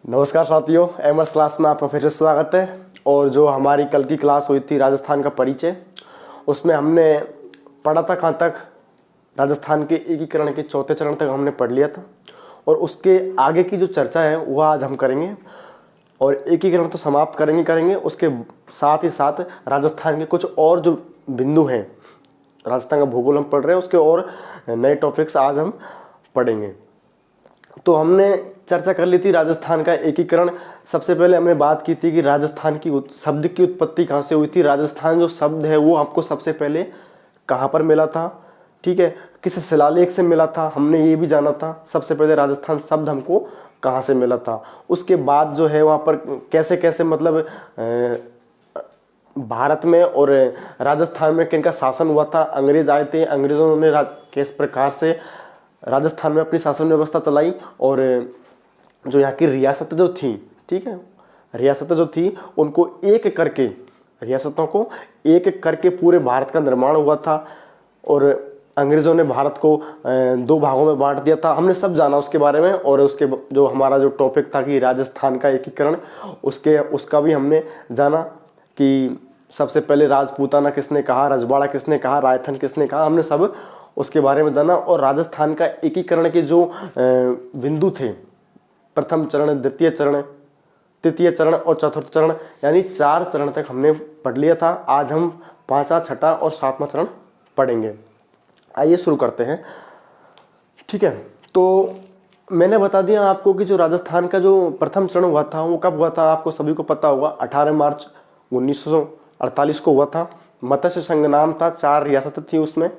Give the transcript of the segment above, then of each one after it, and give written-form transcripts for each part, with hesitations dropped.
नमस्कार साथियों, MS class में आपका फिर से स्वागत है। और जो हमारी कल की क्लास हुई थी राजस्थान का परिचय, उसमें हमने पढ़ा था कहाँ तक, राजस्थान के एकीकरण के चौथे चरण तक हमने पढ़ लिया था। और उसके आगे की जो चर्चा है वह आज हम करेंगे। और एकीकरण तो समाप्त करेंगे, उसके साथ ही साथ राजस्थान के कुछ और जो बिंदु हैं, राजस्थान का भूगोल हम पढ़ रहे हैं, उसके और नए टॉपिक्स आज हम पढ़ेंगे। तो हमने चर्चा कर ली थी राजस्थान का एकीकरण। सबसे पहले हमने बात की थी कि राजस्थान की शब्द की उत्पत्ति कहाँ से हुई थी। राजस्थान जो शब्द है वो हमको सबसे पहले कहाँ पर मिला था, ठीक है, किस शिलालेख से मिला था, हमने ये भी जाना था। सबसे पहले राजस्थान शब्द हमको कहाँ से मिला था, उसके बाद जो है वहाँ पर कैसे कैसे मतलब भारत में और राजस्थान में किनका शासन हुआ था। अंग्रेज आए थे, अंग्रेज़ों ने किस प्रकार से राजस्थान में अपनी शासन व्यवस्था चलाई। और जो यहाँ की रियासत जो थी, ठीक है, रियासतें जो थी उनको एक करके, रियासतों को एक एक करके पूरे भारत का निर्माण हुआ था। और अंग्रेज़ों ने भारत को दो भागों में बांट दिया था। हमने सब जाना उसके बारे में। और उसके जो हमारा जो टॉपिक था कि राजस्थान का एकीकरण, उसका भी हमने जाना कि सबसे पहले राजपूताना किसने कहा, रजवाड़ा किसने कहा, रायथन किसने कहा, हमने सब उसके बारे में जाना। और राजस्थान का एकीकरण के जो बिंदु थे, प्रथम चरण, द्वितीय चरण, तृतीय चरण और चतुर्थ चरण, यानी 4 चरण तक हमने पढ़ लिया था। आज हम 5वां, 6वां और 7वां चरण पढ़ेंगे। आइए शुरू करते हैं, ठीक है। तो मैंने बता दिया आपको कि जो राजस्थान का जो प्रथम चरण हुआ था वो कब हुआ था, आपको सभी को पता होगा, 18 मार्च 1948 को हुआ था। मत्स्य संघ नाम था, 4 रियासतें थी उसमें।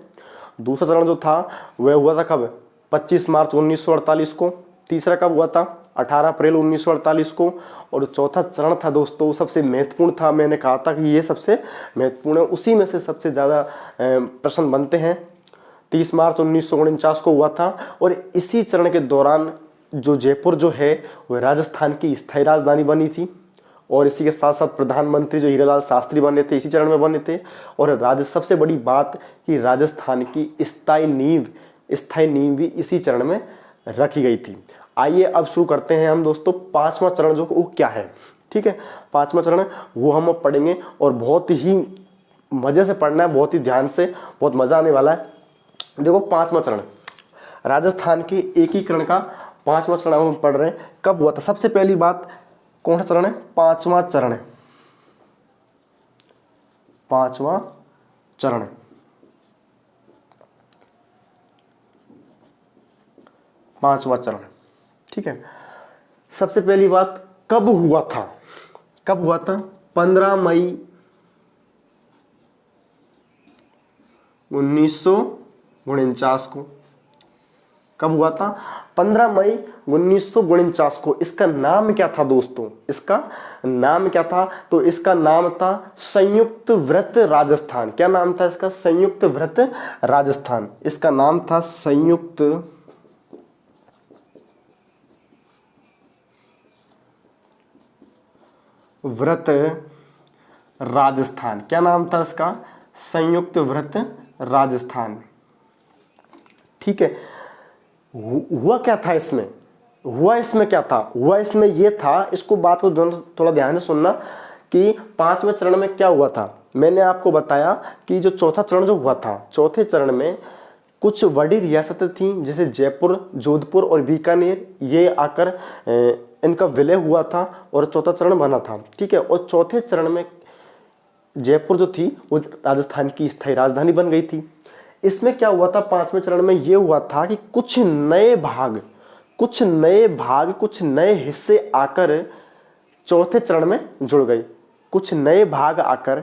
दूसरा चरण जो था वह हुआ था कब, 25 मार्च 1948 को। तीसरा कब हुआ था, 18 अप्रैल 1948 को। और चौथा चरण था दोस्तों, सबसे महत्वपूर्ण था। मैंने कहा था कि ये सबसे महत्वपूर्ण है, उसी में से सबसे ज़्यादा प्रश्न बनते हैं। 30 मार्च 1949 को हुआ था। और इसी चरण के दौरान जो जयपुर जो है वह राजस्थान की स्थायी राजधानी बनी थी। और इसी के साथ साथ प्रधानमंत्री जो हीरालाल शास्त्री बने थे इसी चरण में बने थे। और सबसे बड़ी बात कि राजस्थान की स्थायी नींव भी इसी चरण में रखी गई थी। आइए अब शुरू करते हैं हम दोस्तों। 5वां चरण जो वो क्या है, ठीक है, 5वां चरण वो हम अब पढ़ेंगे। और बहुत ही मज़े से पढ़ना है, बहुत ही ध्यान से, बहुत मज़ा आने वाला है। देखो 5वां चरण, राजस्थान के एकीकरण का 5वां चरण हम पढ़ रहे हैं। कब हुआ था, सबसे पहली बात, कौन सा चरण है, 5वां चरण है। 5वां चरण, 5वां चरण, ठीक है। सबसे पहली बात, कब हुआ था, 15 मई 1949 को। कब हुआ था, 15 मई 1949 को। इसका नाम क्या था दोस्तों, इसका नाम क्या था, तो इसका नाम था संयुक्त व्रत राजस्थान। क्या नाम था इसका, संयुक्त व्रत राजस्थान। इसका नाम था संयुक्त व्रत राजस्थान। क्या नाम था इसका, संयुक्त व्रत राजस्थान, ठीक है। हुआ क्या था इसमें, क्या था, इसमें ये था, इसको बात को थोड़ा ध्यान से सुनना कि 5वें चरण में क्या हुआ था। मैंने आपको बताया कि जो चौथा चरण जो हुआ था, चौथे चरण में कुछ बड़ी रियासतें थीं, जैसे जयपुर, जोधपुर और बीकानेर, ये आकर इनका विलय हुआ था और चौथा चरण बना था, ठीक है। और चौथे चरण में जयपुर जो थी वो राजस्थान की स्थायी राजधानी बन गई थी। इसमें क्या हुआ था, 5वें चरण में ये हुआ था कि कुछ नए भाग, कुछ नए हिस्से आकर चौथे चरण में जुड़ गए। कुछ नए भाग आकर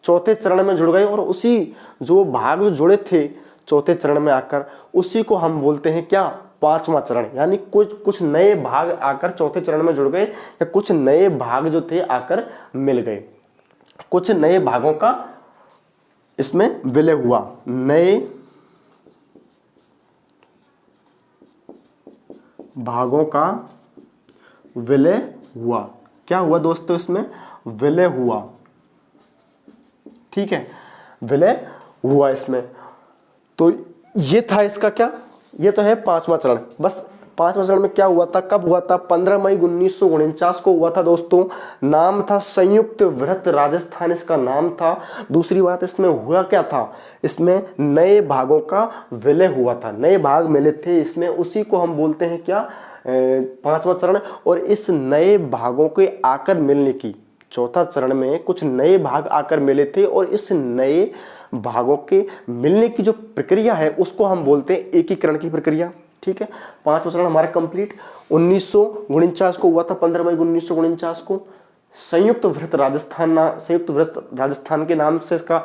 चौथे चरण में जुड़ गए। और उसी जो भाग जो जुड़े थे चौथे चरण में आकर, उसी को हम बोलते हैं क्या, 5वां चरण। यानी कुछ नए भाग आकर चौथे चरण में जुड़ गए, या कुछ नए भाग जो थे आकर मिल गए, कुछ नए भागों का इसमें विलय हुआ, नए भागों का विलय हुआ। क्या हुआ दोस्तों, इसमें विलय हुआ, ठीक है, विलय हुआ इसमें। तो ये था इसका क्या, ये तो है 5वां चरण। बस पांचवा चरण में क्या हुआ था, कब हुआ था, 15 मई 1949 को हुआ था दोस्तों। नाम था संयुक्त व्रत राजस्थान, इसका नाम था। दूसरी बात, इसमें हुआ क्या था, इसमें नए भागों का विलय हुआ था, नए भाग मिले थे इसमें, उसी को हम बोलते हैं क्या, पांचवा चरण। और इस नए भागों के आकर मिलने की, चौथा चरण में कुछ नए भाग आकर मिले थे और इस नए भागों के मिलने की जो प्रक्रिया है उसको हम बोलते हैं एकीकरण की प्रक्रिया। ठीक है, पांचवा चरण हमारा कंप्लीट 1949 को हुआ था, 15 मई 1949 को। संयुक्त व्रत राजस्थान के नाम से इसका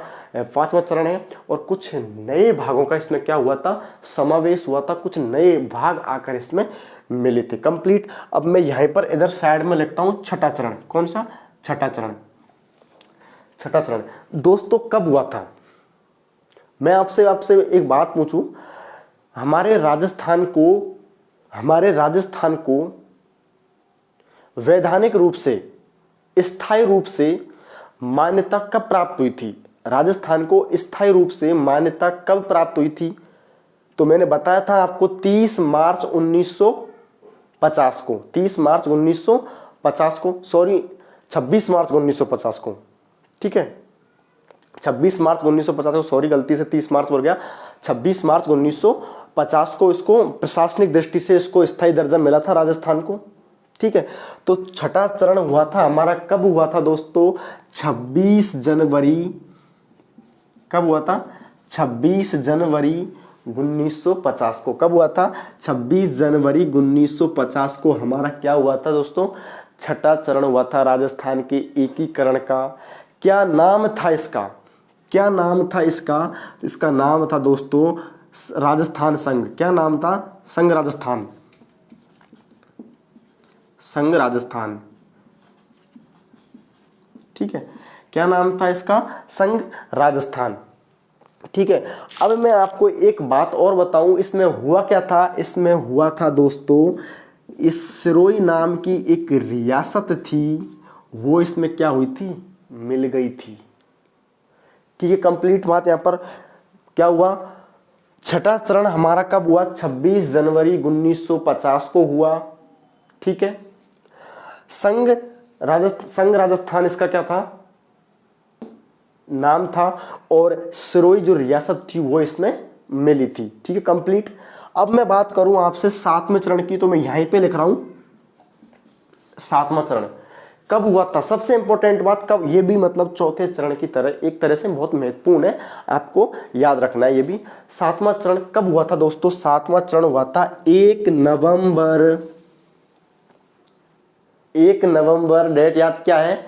पांचवा चरण है। और कुछ नए भागों का इसमें क्या हुआ था, समावेश हुआ था, कुछ नए भाग आकर इसमें मिले थे। कंप्लीट। अब मैं यहीं पर इधर साइड में लिखता हूं छठा चरण। कौन सा, छठा चरण। छठा चरण दोस्तों कब हुआ था, मैं आपसे एक बात पूछूं, हमारे राजस्थान को वैधानिक रूप से, स्थायी रूप से मान्यता कब प्राप्त हुई थी, राजस्थान को स्थायी रूप से मान्यता कब प्राप्त हुई थी? तो मैंने बताया था आपको 30 मार्च 1950 को, 30 मार्च 1950 को, सॉरी 26 मार्च 1950 को। ठीक है, 26 मार्च 1950 को, सॉरी गलती से 30 मार्च बोल गया, 26 मार्च 1950 को इसको प्रशासनिक दृष्टि से इसको स्थायी दर्जा मिला था राजस्थान को। ठीक है, तो छठा चरण हुआ था हमारा, कब हुआ था दोस्तों, 26 जनवरी, कब हुआ था, 26 जनवरी 1950 को। कब हुआ था, 26 जनवरी 1950 को हमारा क्या हुआ था दोस्तों, छठा चरण हुआ था राजस्थान के एकीकरण का। क्या नाम था इसका, क्या नाम था इसका, इसका नाम था दोस्तों राजस्थान संघ। क्या नाम था, संघ राजस्थान, संघ राजस्थान। ठीक है, क्या नाम था इसका, संघ राजस्थान। ठीक है, अब मैं आपको एक बात और बताऊं, इसमें हुआ क्या था, इसमें हुआ था दोस्तों, इस सिरोही नाम की एक रियासत थी, वो इसमें क्या हुई थी, मिल गई थी। ठीक है, कंप्लीट बात यहां पर क्या हुआ, छठा चरण हमारा कब हुआ, 26 जनवरी 1950 को हुआ। ठीक है, संघ राजस्थान इसका क्या था, नाम था, और सिरोही जो रियासत थी वो इसमें मिली थी। ठीक है, कंप्लीट। अब मैं बात करूं आपसे सातवें चरण की, तो मैं यहीं पे लिख रहा हूं सातवां चरण कब हुआ था। सबसे इंपॉर्टेंट बात कब, ये भी मतलब चौथे चरण की तरह एक तरह से बहुत महत्वपूर्ण है, आपको याद रखना है ये भी। सातवां चरण कब हुआ था दोस्तों, सातवां चरण हुआ था 1 नवंबर, डेट याद क्या है,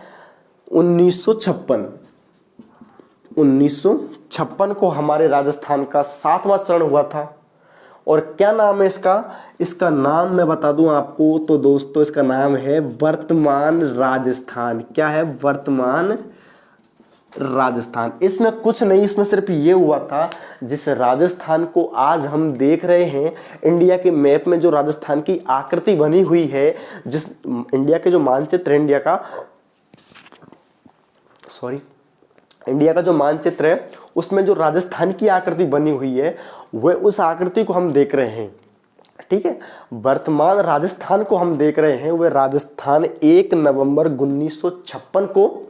1956 को हमारे राजस्थान का सातवां चरण हुआ था। और क्या नाम है इसका, इसका नाम मैं बता दूं आपको, तो दोस्तों इसका नाम है वर्तमान राजस्थान। क्या है, वर्तमान राजस्थान। इसमें कुछ नहीं, इसमें सिर्फ ये हुआ था, जिस राजस्थान को आज हम देख रहे हैं, इंडिया के मैप में जो राजस्थान की आकृति बनी हुई है, जिस इंडिया के जो मानचित्र है, इंडिया का जो मानचित्र है उसमें जो राजस्थान की आकृति बनी हुई है, वह उस आकृति को हम देख रहे हैं। ठीक है, वर्तमान राजस्थान को हम देख रहे हैं, वह राजस्थान 1 नवंबर 1956 को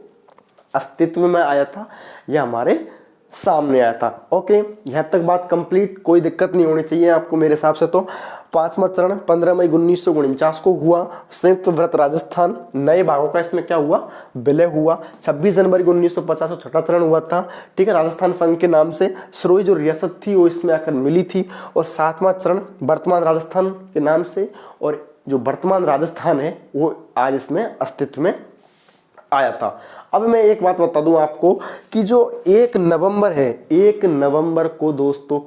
अस्तित्व में आया था, यह हमारे सामने आया था। ओके, यहां तक बात कंप्लीट, कोई दिक्कत नहीं होनी चाहिए आपको मेरे हिसाब से। तो पांचवा चरण 15 मई 1949 को हुआ, संयुक्त व्रत राजस्थान, नए भागों का इसमें क्या हुआ, विलय हुआ। 26 जनवरी 1950 को छठा चरण हुआ था। ठीक है, राजस्थान संघ के नाम से सिरोही जो रियासत थी वो इसमें आकर मिली थी। और सातवां चरण वर्तमान राजस्थान के नाम से, और जो वर्तमान राजस्थान है वो आज इसमें अस्तित्व में आया था। अब मैं एक बात बता दूं आपको कि जो 1 नवंबर है, 1 नवंबर को दोस्तों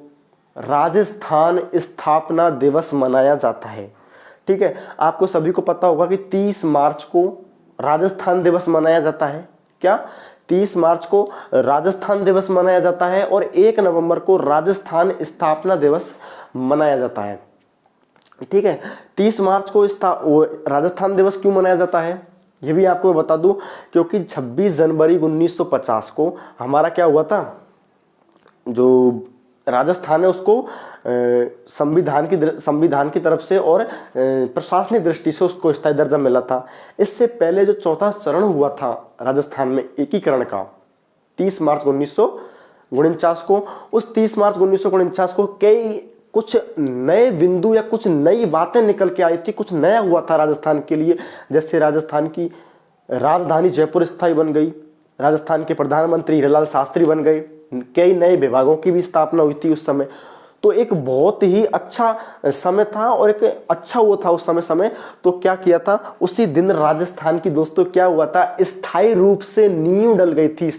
राजस्थान स्थापना दिवस मनाया जाता है। ठीक है, आपको सभी को पता होगा कि 30 मार्च को राजस्थान दिवस मनाया जाता है। क्या, 30 मार्च को राजस्थान दिवस मनाया जाता है, और 1 नवंबर को राजस्थान स्थापना दिवस मनाया जाता है। ठीक है, 30 मार्च को राजस्थान दिवस क्यों मनाया जाता है, ये भी आपको बता दूं, क्योंकि 26 जनवरी 1950 को हमारा क्या हुआ था, जो राजस्थान है उसको संविधान की तरफ से और प्रशासनिक दृष्टि से उसको स्थायी दर्जा मिला था। इससे पहले जो चौथा चरण हुआ था राजस्थान में एकीकरण का 30 मार्च 1949 को, उस 30 मार्च 1949 को कई कुछ नए बिंदु या कुछ नई बातें निकल के आई थी, कुछ नया हुआ था राजस्थान के लिए। जैसे राजस्थान की राजधानी जयपुर स्थायी बन गई, राजस्थान के प्रधानमंत्री हीरालाल शास्त्री बन गए, कई नए विभागों की भी स्थापना हुई थी उस समय। तो एक बहुत ही अच्छा समय था और एक अच्छा वो था उस समय। तो क्या किया था उसी दिन राजस्थान की दोस्तों क्या हुआ था, स्थायी रूप से नींव डल गई थी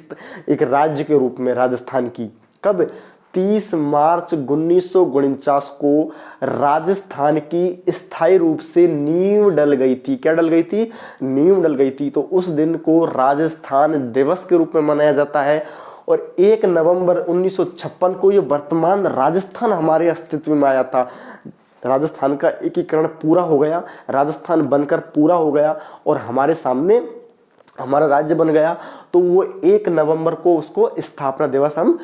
एक राज्य के रूप में राजस्थान की। कब? 30 मार्च 1949 को राजस्थान की स्थायी रूप से नींव डल गई थी। क्या डल गई थी? नींव डल गई थी। तो उस दिन को राजस्थान दिवस के रूप में मनाया जाता है। और 1 नवंबर 1956 को ये वर्तमान राजस्थान हमारे अस्तित्व में आया था। राजस्थान का एकीकरण पूरा हो गया, राजस्थान बनकर पूरा हो गया और हमारे सामने हमारा राज्य बन गया। तो वो 1 नवंबर को उसको स्थापना दिवस हम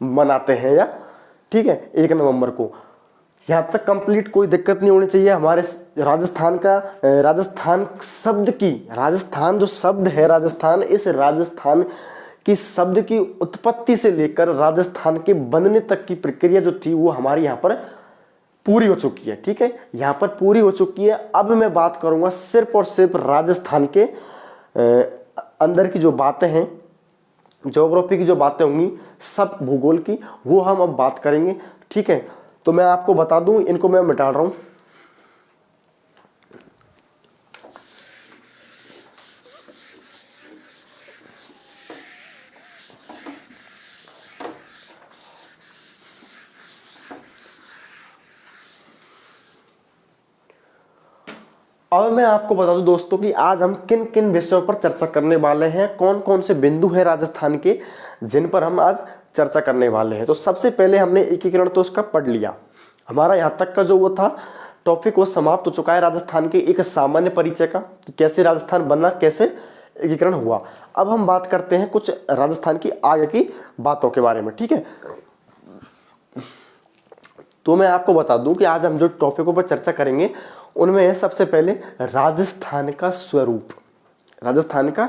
मनाते हैं, या ठीक है 1 नवंबर को। यहाँ तक कंप्लीट, कोई दिक्कत नहीं होनी चाहिए। हमारे राजस्थान का राजस्थान शब्द की, राजस्थान जो शब्द है राजस्थान, इस राजस्थान कि शब्द की उत्पत्ति से लेकर राजस्थान के बनने तक की प्रक्रिया जो थी वो हमारी यहाँ पर पूरी हो चुकी है। ठीक है, यहाँ पर पूरी हो चुकी है। अब मैं बात करूंगा सिर्फ और सिर्फ राजस्थान के अंदर की जो बातें हैं, ज्योग्राफी की जो बातें होंगी, सब भूगोल की, वो हम अब बात करेंगे। ठीक है, तो मैं आपको बता दूं, इनको मैं मिटा रहा हूं। अब मैं आपको बता दूं दोस्तों कि आज हम किन किन विषयों पर चर्चा करने वाले हैं, कौन कौन से बिंदु हैं राजस्थान के जिन पर हम आज चर्चा करने वाले हैं। तो सबसे पहले हमने एकीकरण तो उसका पढ़ लिया, हमारा यहाँ तक का जो वो था टॉपिक वो समाप्त हो चुका है राजस्थान के एक सामान्य परिचय का, कि कैसे राजस्थान बना, कैसे एकीकरण हुआ। अब हम बात करते हैं कुछ राजस्थान की आगे की बातों के बारे में। ठीक है, तो मैं आपको बता दूं कि आज हम जो टॉपिकों पर चर्चा करेंगे उनमें है सबसे पहले राजस्थान का स्वरूप। राजस्थान का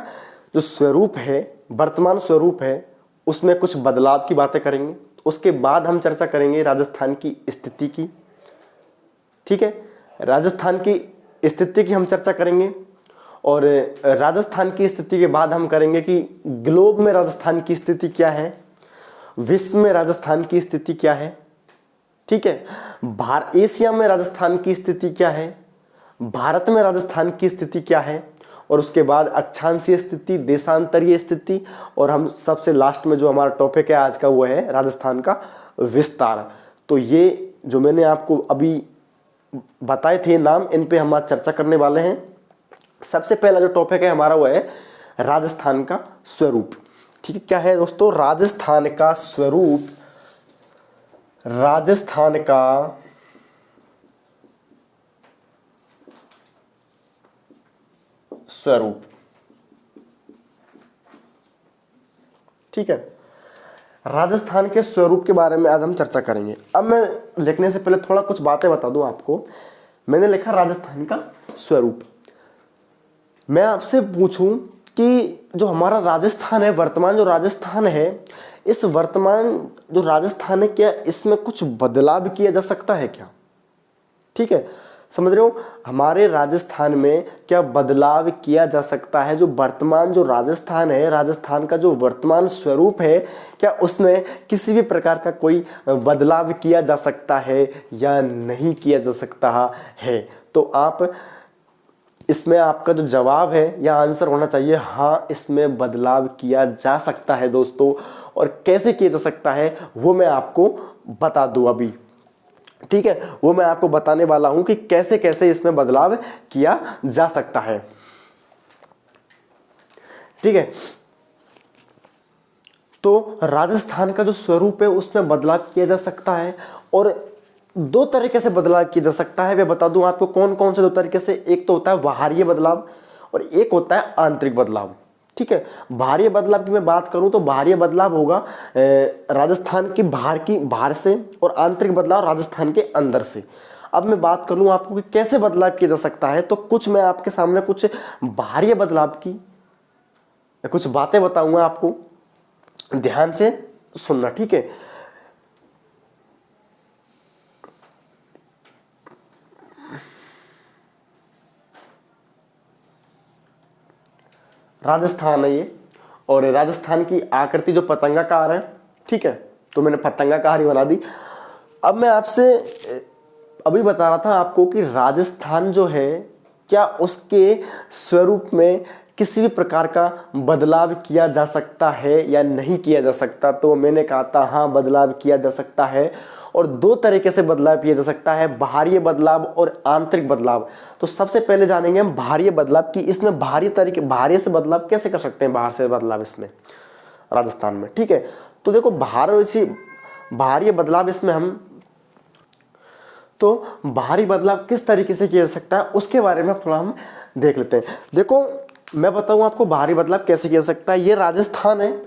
जो स्वरूप है, वर्तमान स्वरूप है, उसमें कुछ बदलाव की बातें करेंगे। उसके बाद हम चर्चा करेंगे राजस्थान की स्थिति की। ठीक है, राजस्थान की स्थिति की हम चर्चा करेंगे और राजस्थान की स्थिति के बाद हम करेंगे कि ग्लोब में राजस्थान की स्थिति क्या है, विश्व में राजस्थान की स्थिति क्या है। ठीक है, एशिया में राजस्थान की स्थिति क्या है, भारत में राजस्थान की स्थिति क्या है, और उसके बाद अक्षांशीय स्थिति, देशांतरीय स्थिति, और हम सबसे लास्ट में जो हमारा टॉपिक है आज का वो है राजस्थान का विस्तार। तो ये जो मैंने आपको अभी बताए थे नाम, इन पे हम आज चर्चा करने वाले हैं। सबसे पहला जो टॉपिक है हमारा वो है राजस्थान का स्वरूप। ठीक है, क्या है दोस्तों? राजस्थान का स्वरूप। राजस्थान का स्वरूप। ठीक है, राजस्थान के स्वरूप के बारे में आज हम चर्चा करेंगे। अब मैं लिखने से पहले थोड़ा कुछ बातें बता दूं आपको। मैंने लिखा राजस्थान का स्वरूप। मैं आपसे पूछूं कि जो हमारा राजस्थान है, वर्तमान जो राजस्थान है, इस वर्तमान जो राजस्थान है, क्या इसमें कुछ बदलाव किया जा सकता है क्या? ठीक है, समझ रहे हो? हमारे राजस्थान में क्या बदलाव किया जा सकता है? जो वर्तमान जो राजस्थान है, राजस्थान का जो वर्तमान स्वरूप है, क्या उसमें किसी भी प्रकार का कोई बदलाव किया जा सकता है या नहीं किया जा सकता है? तो आप इसमें आपका जो जवाब है या आंसर होना चाहिए हाँ, इसमें बदलाव किया जा सकता है दोस्तों। और कैसे किया जा सकता है वो मैं आपको बता दूं अभी। ठीक है, वो मैं आपको बताने वाला हूं कि कैसे कैसे इसमें बदलाव किया जा सकता है। ठीक है, तो राजस्थान का जो स्वरूप है उसमें बदलाव किया जा सकता है और दो तरीके से बदलाव किया जा सकता है। मैं बता दूं आपको कौन कौन से दो तरीके से। एक तो होता है बाहरी बदलाव और एक होता है आंतरिक बदलाव। ठीक है। बाहरी बदलाव की मैं बात करूं तो बाहरी बदलाव होगा राजस्थान की बाहर से, और आंतरिक बदलाव राजस्थान के अंदर से। अब मैं बात करूं आपको कि कैसे बदलाव किया जा सकता है, तो कुछ मैं आपके सामने कुछ बाहरी बदलाव की कुछ बातें बताऊंगा, आपको ध्यान से सुनना, ठीक है। राजस्थान है ये, और राजस्थान की आकृति जो पतंगाकार है, ठीक है, तो मैंने पतंगाकार ही बना दी। अब मैं आपसे अभी बता रहा था आपको कि राजस्थान जो है, क्या उसके स्वरूप में किसी भी प्रकार का बदलाव किया जा सकता है या नहीं किया जा सकता, तो मैंने कहा था हाँ, बदलाव किया जा सकता है, और दो तरीके से बदलाव किया जा सकता है, बाहरी बदलाव और आंतरिक बदलाव। तो सबसे पहले जानेंगे हम बाहरी बदलाव की, इसमें बाहरी से बदलाव कैसे कर सकते हैं, बाहर से बदलाव इसमें राजस्थान में, ठीक है। तो देखो बाहरी बदलाव इसमें बाहरी बदलाव किस तरीके से किया जा सकता है उसके बारे में थोड़ा हम देख लेते हैं। देखो मैं बताऊं आपको बाहरी बदलाव कैसे किया जा सकता है। ये राजस्थान है,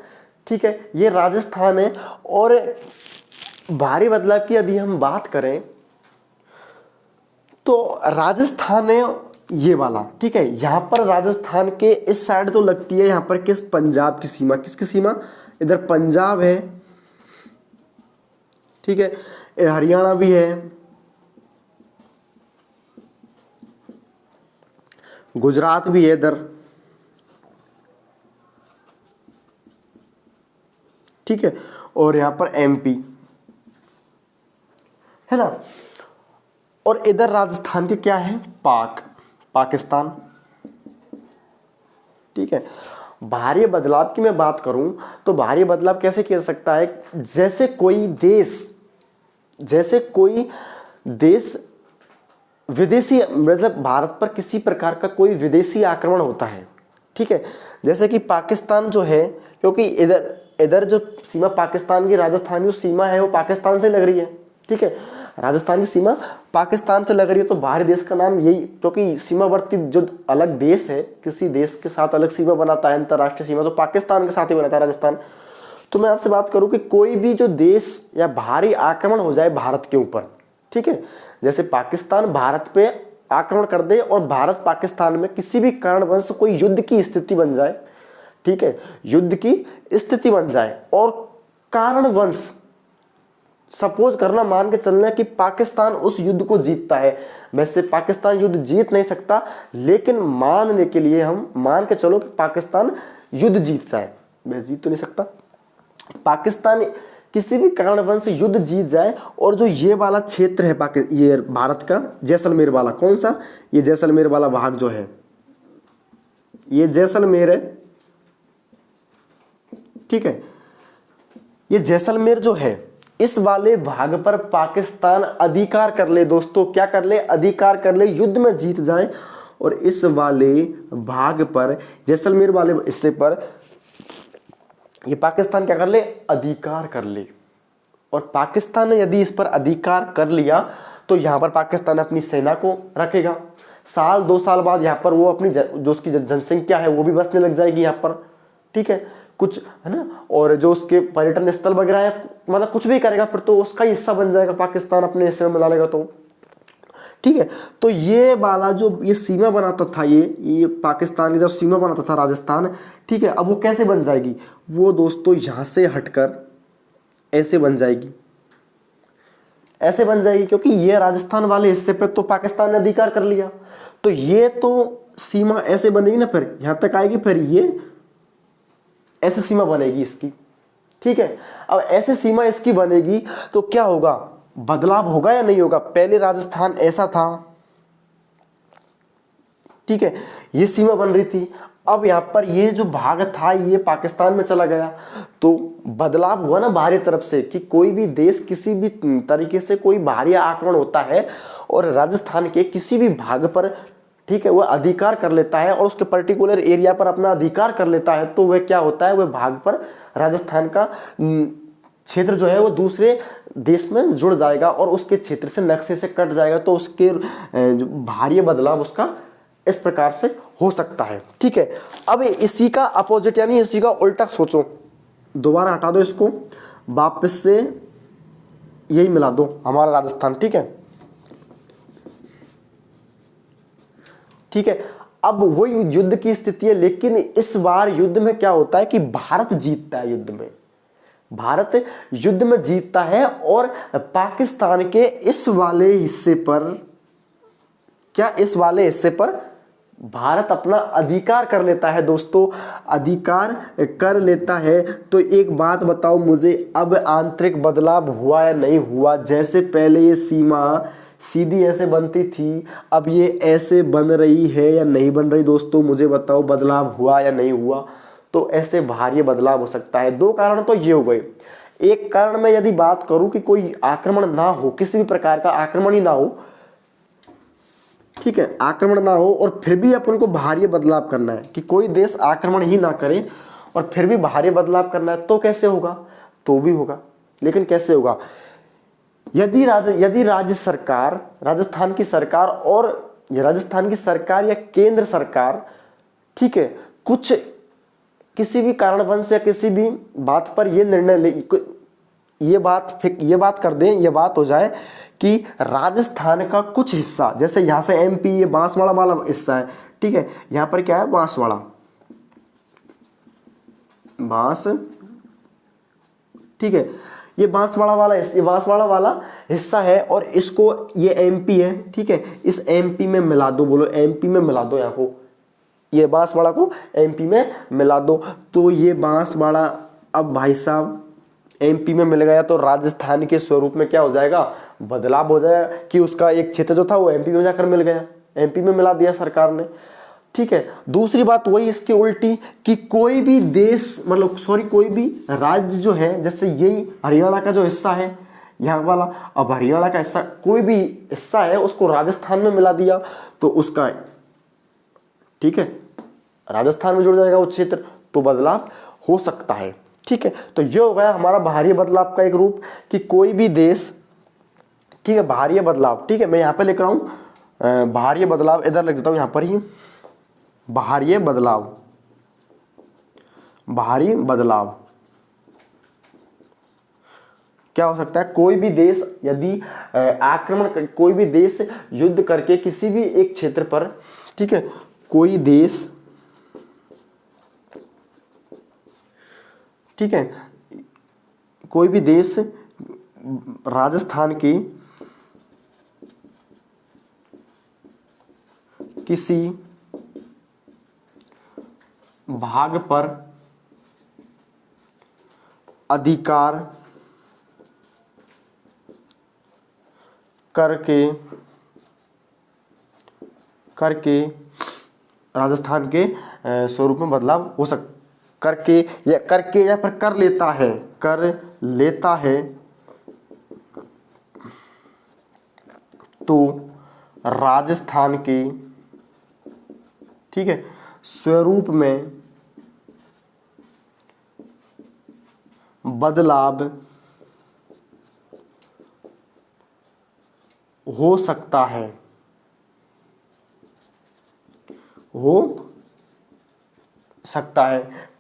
ठीक है, ये राजस्थान है, और बाहरी बदलाव की यदि हम बात करें तो राजस्थान है ये वाला, ठीक है। यहां पर राजस्थान के इस साइड तो लगती है यहां पर किस पंजाब की सीमा, किसकी सीमा, इधर पंजाब है, ठीक है, हरियाणा भी है, गुजरात भी है इधर, ठीक है, और यहां पर एमपी है ना, और इधर राजस्थान के क्या है, पाकिस्तान, ठीक है। बाहरी बदलाव की मैं बात करूं तो बाहरी बदलाव कैसे किया जा सकता है, जैसे कोई देश विदेशी, मतलब भारत पर किसी प्रकार का कोई विदेशी आक्रमण होता है, ठीक है, जैसे कि पाकिस्तान जो है, क्योंकि इधर जो सीमा पाकिस्तान की, राजस्थान की सीमा है वो पाकिस्तान से लग रही है, ठीक है, राजस्थान की सीमा पाकिस्तान से लग रही है, तो बाहरी देश का नाम यही, क्योंकि सीमावर्ती जो अलग देश है, किसी देश के साथ अलग सीमा बनाता है, अंतरराष्ट्रीय सीमा, तो पाकिस्तान के साथ ही बनाता है राजस्थान। तो मैं आपसे बात करूं कि कोई भी जो देश या बाहरी आक्रमण हो जाए भारत के ऊपर, ठीक है, जैसे पाकिस्तान भारत पे आक्रमण कर दे और भारत पाकिस्तान में किसी भी कारणवश कोई युद्ध की स्थिति बन जाए, ठीक है, युद्ध की स्थिति बन जाए, और कारणवश सपोज करना, मान के चलना कि पाकिस्तान उस युद्ध को जीतता है, वैसे पाकिस्तान युद्ध जीत नहीं सकता, लेकिन मानने के लिए हम मान के चलो कि पाकिस्तान युद्ध जीत जाए, वैसे जीत तो नहीं सकता, पाकिस्तान किसी भी कारणवश युद्ध जीत जाए, और जो ये वाला क्षेत्र है ये भारत का जैसलमेर वाला, कौन सा, ये जैसलमेर वाला भाग जो है, ये जैसलमेर है, ठीक है, ये जैसलमेर जो है, इस वाले भाग पर पाकिस्तान अधिकार कर ले, दोस्तों क्या कर ले, अधिकार कर ले, युद्ध में जीत जाए, और इस वाले भाग पर, जैसलमेर वाले हिस्से पर ये पाकिस्तान क्या कर ले, अधिकार कर ले, और पाकिस्तान ने यदि इस पर अधिकार कर लिया तो यहां पर पाकिस्तान अपनी सेना को रखेगा, साल 2 साल बाद यहां पर वो अपनी जो उसकी जनसंख्या है वो भी बसने लग जाएगी यहां पर, ठीक है, कुछ है ना, और जो उसके पर्यटन स्थल वगैरह है, मतलब कुछ भी करेगा फिर तो उसका हिस्सा बन जाएगा, पाकिस्तान अपने हिस्से में मिला लेगा, तो ठीक है। तो ये वाला जो ये सीमा बनाता था, ये पाकिस्तान की जब सीमा बनाता था राजस्थान, ठीक है, अब वो कैसे बन जाएगी, वो दोस्तों यहां से हटकर ऐसे बन जाएगी, ऐसे बन जाएगी, क्योंकि ये राजस्थान वाले हिस्से पे तो पाकिस्तान ने अधिकार कर लिया, तो ये तो सीमा ऐसे बनेगी ना, फिर यहां तक आएगी, फिर ये ऐसे सीमा बनेगी इसकी, ठीक है। अब ऐसे सीमा इसकी बनेगी तो क्या होगा, बदलाव होगा या नहीं होगा, पहले राजस्थान ऐसा था, ठीक है, ये सीमा बन रही थी, अब यहां पर ये जो भाग था ये पाकिस्तान में चला गया, तो बदलाव हुआ ना बाहरी तरफ से, कि कोई भी देश किसी भी तरीके से कोई बाहरी आक्रमण होता है और राजस्थान के किसी भी भाग पर, ठीक है, वह अधिकार कर लेता है और उसके पर्टिकुलर एरिया पर अपना अधिकार कर लेता है, तो वह क्या होता है, वह भाग पर राजस्थान का क्षेत्र जो है वो दूसरे देश में जुड़ जाएगा और उसके क्षेत्र से नक्शे से कट जाएगा, तो उसके भारी बदलाव उसका इस प्रकार से हो सकता है। ठीक है, अब इसी का अपोजिट यानी इसी का उल्टा सोचो, दोबारा हटा दो इसको, वापस से यही मिला दो हमारा राजस्थान। ठीक है, ठीक है, अब वही युद्ध की स्थिति है, लेकिन इस बार युद्ध में क्या होता है कि भारत जीतता है युद्ध में, भारत युद्ध में जीतता है और पाकिस्तान के इस वाले हिस्से पर, क्या इस वाले हिस्से पर भारत अपना अधिकार कर लेता है दोस्तों, अधिकार कर लेता है। तो एक बात बताओ मुझे, अब आंतरिक बदलाव हुआ या नहीं हुआ? जैसे पहले ये सीमा सीधी ऐसे बनती थी, अब ये ऐसे बन रही है या नहीं बन रही दोस्तों, मुझे बताओ, बदलाव हुआ या नहीं हुआ? तो ऐसे भारी बदलाव हो सकता है। दो कारण तो ये हो गए। एक कारण में यदि बात करूं कि कोई आक्रमण ना हो, किसी भी प्रकार का आक्रमण ही ना हो, ठीक है, आक्रमण ना हो और फिर भी अपन को भारी बदलाव करना है, कि कोई देश आक्रमण ही ना करे और फिर भी भारी बदलाव करना है, तो कैसे होगा? तो भी होगा, लेकिन कैसे होगा? यदि राज्य सरकार, राजस्थान की सरकार और राजस्थान की सरकार या केंद्र सरकार, ठीक है, कुछ किसी भी कारणवश या किसी भी बात पर ये निर्णय ले, ये बात कर दें, ये बात हो जाए कि राजस्थान का कुछ हिस्सा, जैसे यहां से एमपी, ये बांसवाड़ा वाला हिस्सा है, ठीक है, यहां पर क्या है, बांसवाड़ा, ठीक है, ये बांसवाड़ा वाला हिस्सा है और इसको, ये एमपी है, ठीक है, इस एमपी में मिला दो, बोलो एमपी में मिला दो, यहाँ को, ये बांसवाड़ा को एमपी में मिला दो। तो ये बांसवाड़ा अब भाई साहब एमपी में मिल गया, तो राजस्थान के स्वरूप में क्या हो जाएगा? बदलाव हो जाएगा, कि उसका एक क्षेत्र जो था वो एमपी में जाकर मिल गया, एमपी में मिला दिया सरकार ने। ठीक है, दूसरी बात वही इसकी उल्टी, कि कोई भी देश, मतलब सॉरी, कोई भी राज्य जो है, जैसे यही हरियाणा का जो हिस्सा है यहाँ वाला, अब हरियाणा का हिस्सा, कोई भी हिस्सा है उसको राजस्थान में मिला दिया, तो उसका, ठीक है, राजस्थान में जुड़ जाएगा वो क्षेत्र, तो बदलाव हो सकता है। ठीक है, तो ये हो गया हमारा बाहरी बदलाव का एक रूप, कि कोई भी देश, ठीक है, बाहरी बदलाव, ठीक है, मैं यहां पे लिख रहा हूं बाहरी बदलाव, इधर लिख देता हूं, यहां पर ही बाहरी बदलाव क्या हो सकता है? कोई भी देश यदि आक्रमण, कोई भी देश युद्ध करके किसी भी एक क्षेत्र पर, ठीक है, कोई देश, ठीक है, कोई भी देश राजस्थान की किसी भाग पर अधिकार करके राजस्थान के स्वरूप में बदलाव हो करके या फिर कर लेता है, तो राजस्थान के, ठीक है, स्वरूप में बदलाव हो सकता है,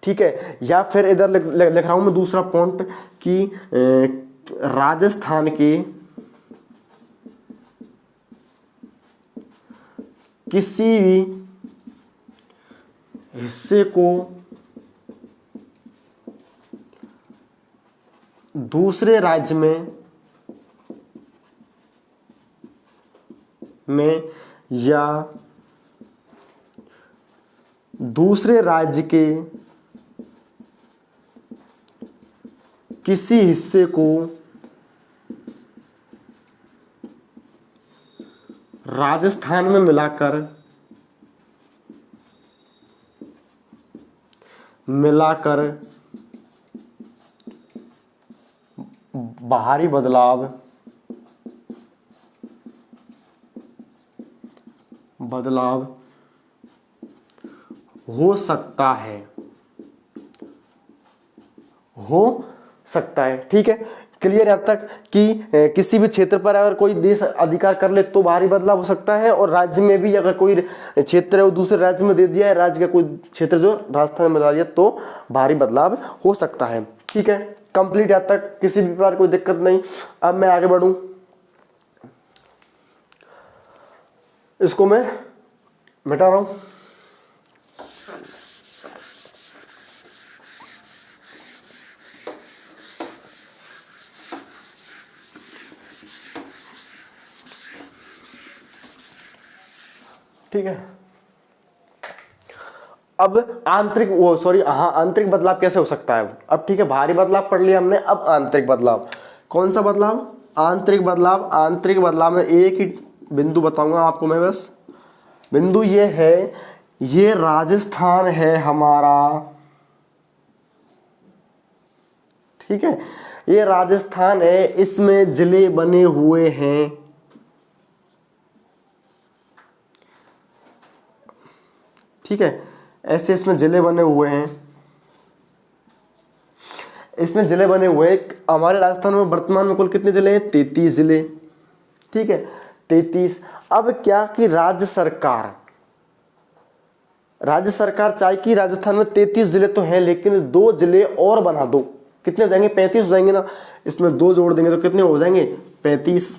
ठीक है। या फिर इधर लिख रहा हूं मैं दूसरा पॉइंट, कि राजस्थान के किसी भी हिस्से को दूसरे राज्य में या दूसरे राज्य के किसी हिस्से को राजस्थान में मिलाकर बाहरी बदलाव हो सकता है, ठीक है। क्लियर यहाँ तक कि किसी भी क्षेत्र पर अगर कोई देश अधिकार कर ले तो भारी बदलाव हो सकता है, और राज्य में भी अगर कोई क्षेत्र है वो दूसरे राज्य में दे दिया है, राज्य का कोई क्षेत्र जो राजस्थान में बता दिया तो भारी बदलाव हो सकता है। ठीक है, कंप्लीट यहाँ तक, किसी भी प्रकार कोई दिक्कत नहीं। अब मैं आगे बढ़ूं, इसको मैं मिटा रहा हूं। ठीक है, अब आंतरिक आंतरिक बदलाव कैसे हो सकता है अब। ठीक है, भारी बदलाव पढ़ लिया हमने, अब आंतरिक बदलाव। कौन सा बदलाव? आंतरिक बदलाव। आंतरिक बदलाव में एक ही बिंदु बताऊंगा आपको मैं, बस बिंदु ये है, ये राजस्थान है हमारा। ठीक है, ये राजस्थान है, इसमें जिले बने हुए हैं। ठीक है, ऐसे इसमें जिले बने हुए हैं, इसमें जिले बने हुए हैं। हमारे राजस्थान में वर्तमान में कुल कितने जिले हैं? 33 जिले। ठीक है, 33। अब क्या कि राज्य सरकार चाहे कि राजस्थान में 33 जिले तो हैं, लेकिन 2 जिले और बना दो। कितने हो जाएंगे? 35 हो जाएंगे ना। इसमें 2 जोड़ देंगे तो कितने हो जाएंगे? 35।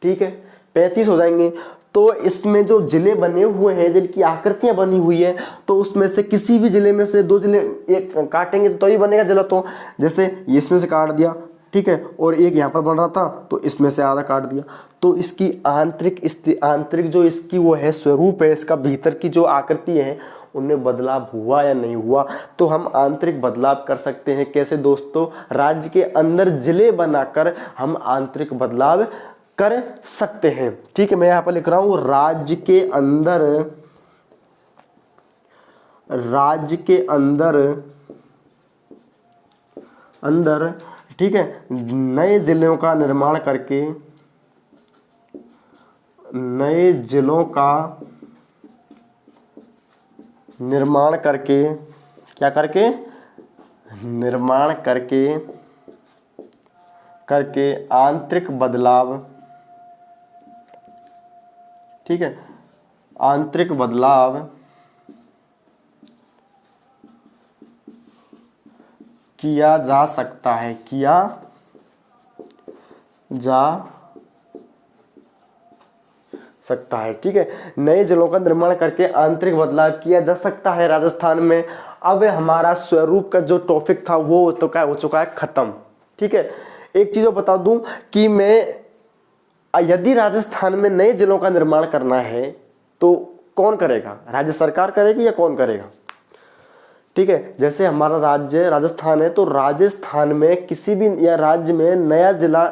ठीक है, 35 हो जाएंगे। तो इसमें जो जिले बने हुए हैं, जिनकी आकृतियां बनी हुई है, तो उसमें से किसी भी जिले में से 2 जिले एक काटेंगे तो ही बनेगा जिला। तो जैसे इसमें से काट दिया, ठीक है, और एक यहाँ पर बन रहा था तो इसमें से आधा काट दिया, तो इसकी आंतरिक जो इसकी वो है स्वरूप है, इसका भीतर की जो आकृति है उनमें बदलाव हुआ या नहीं हुआ, तो हम आंतरिक बदलाव कर सकते हैं। कैसे दोस्तों? राज्य के अंदर जिले बनाकर हम आंतरिक बदलाव कर सकते हैं। ठीक है, मैं यहां पर लिख रहा हूं राज्य के अंदर ठीक है, नए जिलों का निर्माण करके, क्या करके? निर्माण करके आंतरिक बदलाव, ठीक है, आंतरिक बदलाव किया जा सकता है, किया जा सकता है। ठीक है, नए जिलों का निर्माण करके आंतरिक बदलाव किया जा सकता है राजस्थान में। अब हमारा स्वरूप का जो टॉपिक था वो तो क्या हो चुका है? खत्म। ठीक है, एक चीज बता दूं कि यदि राजस्थान में नए जिलों का निर्माण करना है तो कौन करेगा? राज्य सरकार करेगी या कौन करेगा? ठीक है, जैसे हमारा राज्य राजस्थान है, तो राजस्थान में किसी भी या राज्य में नया जिला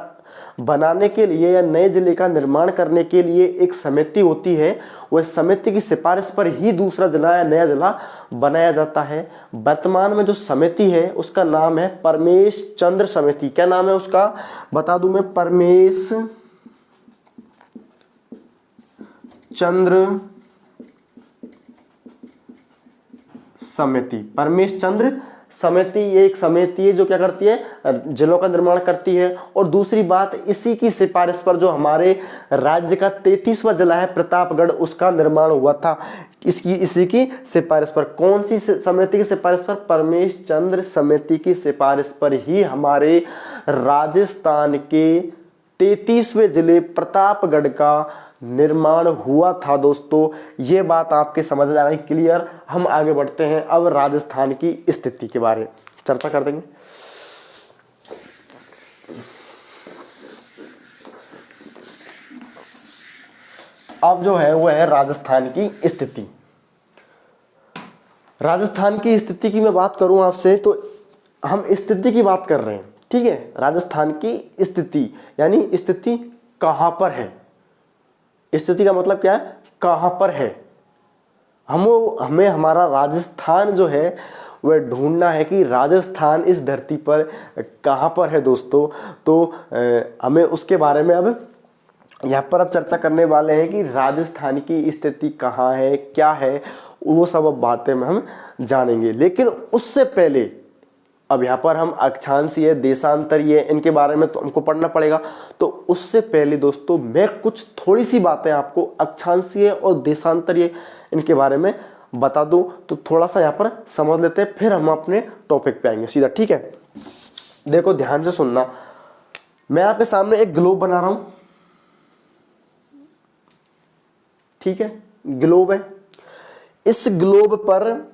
बनाने के लिए या नए जिले का निर्माण करने के लिए एक समिति होती है। वह समिति की सिफारिश पर ही दूसरा जिला या नया जिला बनाया जाता है। वर्तमान में जो समिति है उसका नाम है परमेश चंद्र समिति। क्या नाम है उसका? बता दूं मैं, परमेश चंद्र समिति। परमेश चंद्र समिति ये एक समिति है जो क्या करती है? जिलों का निर्माण करती है। और दूसरी बात, इसी की सिफारिश पर जो हमारे राज्य का 33वां जिला है प्रतापगढ़, उसका निर्माण हुआ था। इसी की सिफारिश पर। कौन सी समिति की सिफारिश पर? परमेश चंद्र समिति की सिफारिश पर ही हमारे राजस्थान के 33वें जिले प्रतापगढ़ का निर्माण हुआ था। दोस्तों, ये बात आपके समझ में आ गई? क्लियर। हम आगे बढ़ते हैं, अब राजस्थान की स्थिति के बारे में चर्चा कर देंगे। अब जो है वो है राजस्थान की स्थिति। राजस्थान की स्थिति की मैं बात करूं आपसे, तो हम स्थिति की बात कर रहे हैं। ठीक है, राजस्थान की स्थिति यानी स्थिति कहां पर है। स्थिति का मतलब क्या है? कहां पर है। हमें हमारा राजस्थान जो है वह ढूंढना है कि राजस्थान इस धरती पर कहां पर है दोस्तों। तो हमें उसके बारे में अब यहाँ पर अब चर्चा करने वाले हैं कि राजस्थान की स्थिति कहाँ है, क्या है, वो सब अब बातें में हम जानेंगे। लेकिन उससे पहले अब यहाँ पर हम अक्षांशीय, देशांतरीय, इनके बारे में तो हमको पढ़ना पड़ेगा। तो उससे पहले दोस्तों मैं कुछ थोड़ी सी बातें आपको अक्षांशीय और देशांतरीय इनके बारे में बता दूं, तो थोड़ा सा यहाँ पर समझ लेते हैं, फिर हम अपने टॉपिक पे आएंगे सीधा। ठीक है, देखो ध्यान से सुनना। मैं आपके सामने एक ग्लोब बना रहा हूं, ठीक है, ग्लोब है। इस ग्लोब पर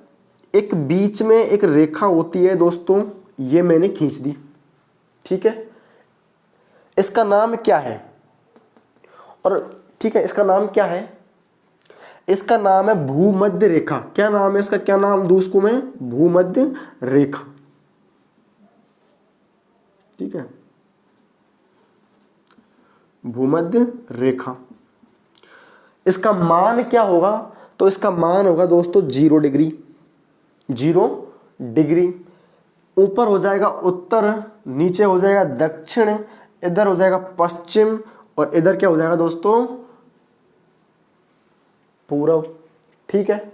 एक बीच में एक रेखा होती है दोस्तों, ये मैंने खींच दी, ठीक है। इसका नाम क्या है? और ठीक है, इसका नाम क्या है? इसका नाम है भूमध्य रेखा। क्या नाम है इसका? क्या नाम दूं उसको मैं? भूमध्य रेखा, ठीक है, भूमध्य रेखा। इसका मान क्या होगा? तो इसका मान होगा दोस्तों 0 डिग्री। 0 डिग्री। ऊपर हो जाएगा उत्तर, नीचे हो जाएगा दक्षिण, इधर हो जाएगा पश्चिम, और इधर क्या हो जाएगा दोस्तों? पूर्व, ठीक है।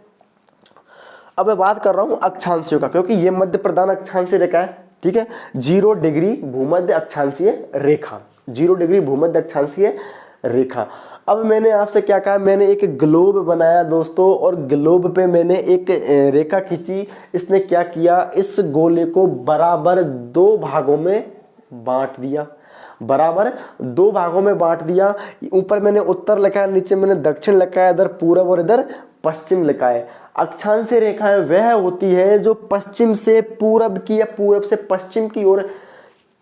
अब मैं बात कर रहा हूं अक्षांशीय का, क्योंकि ये मध्य प्रधान अक्षांशीय रेखा है, ठीक है। 0 डिग्री भूमध्य अक्षांशीय रेखा, 0 डिग्री भूमध्य अक्षांशीय रेखा। अब मैंने आपसे क्या कहा? मैंने एक ग्लोब बनाया दोस्तों, और ग्लोब पे मैंने एक रेखा खींची। इसने क्या किया? इस गोले को बराबर 2 भागों में बांट दिया, बराबर 2 भागों में बांट दिया। ऊपर मैंने उत्तर लिखा है, नीचे मैंने दक्षिण लिखा है, इधर पूर्व और इधर पश्चिम लिखा है। अक्षांशीय रेखाएं वह होती है जो पश्चिम से पूर्व की या पूर्व से पश्चिम की ओर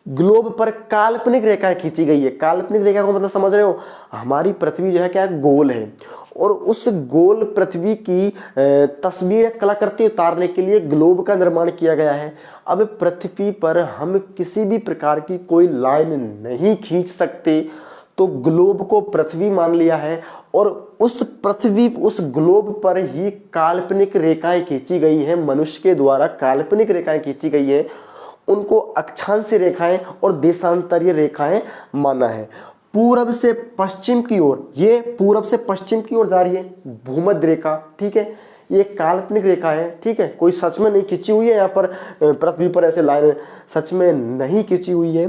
ग्लोब पर काल्पनिक रेखाएं खींची गई है। काल्पनिक रेखा को मतलब समझ रहे हो? हमारी पृथ्वी जो है क्या गोल है, और उस गोल पृथ्वी की तस्वीर कलाकृति उतारने के लिए ग्लोब का निर्माण किया गया है। अब पृथ्वी पर हम किसी भी प्रकार की कोई लाइन नहीं खींच सकते, तो ग्लोब को पृथ्वी मान लिया है, और उस पृथ्वी, उस ग्लोब पर ही काल्पनिक रेखाएं खींची गई हैं, मनुष्य के द्वारा काल्पनिक रेखाएं खींची गई हैं, उनको अक्षांशीय रेखाएं और देशांतरीय रेखाएं माना है। पूर्व से पश्चिम की ओर, ये पूर्व से पश्चिम की ओर जा रही है भूमध्य रेखा, ठीक है। ये काल्पनिक रेखा है, ठीक है, कोई सच में नहीं खींची हुई है। यहाँ पर पृथ्वी पर ऐसे लाइन सच में नहीं खींची हुई है,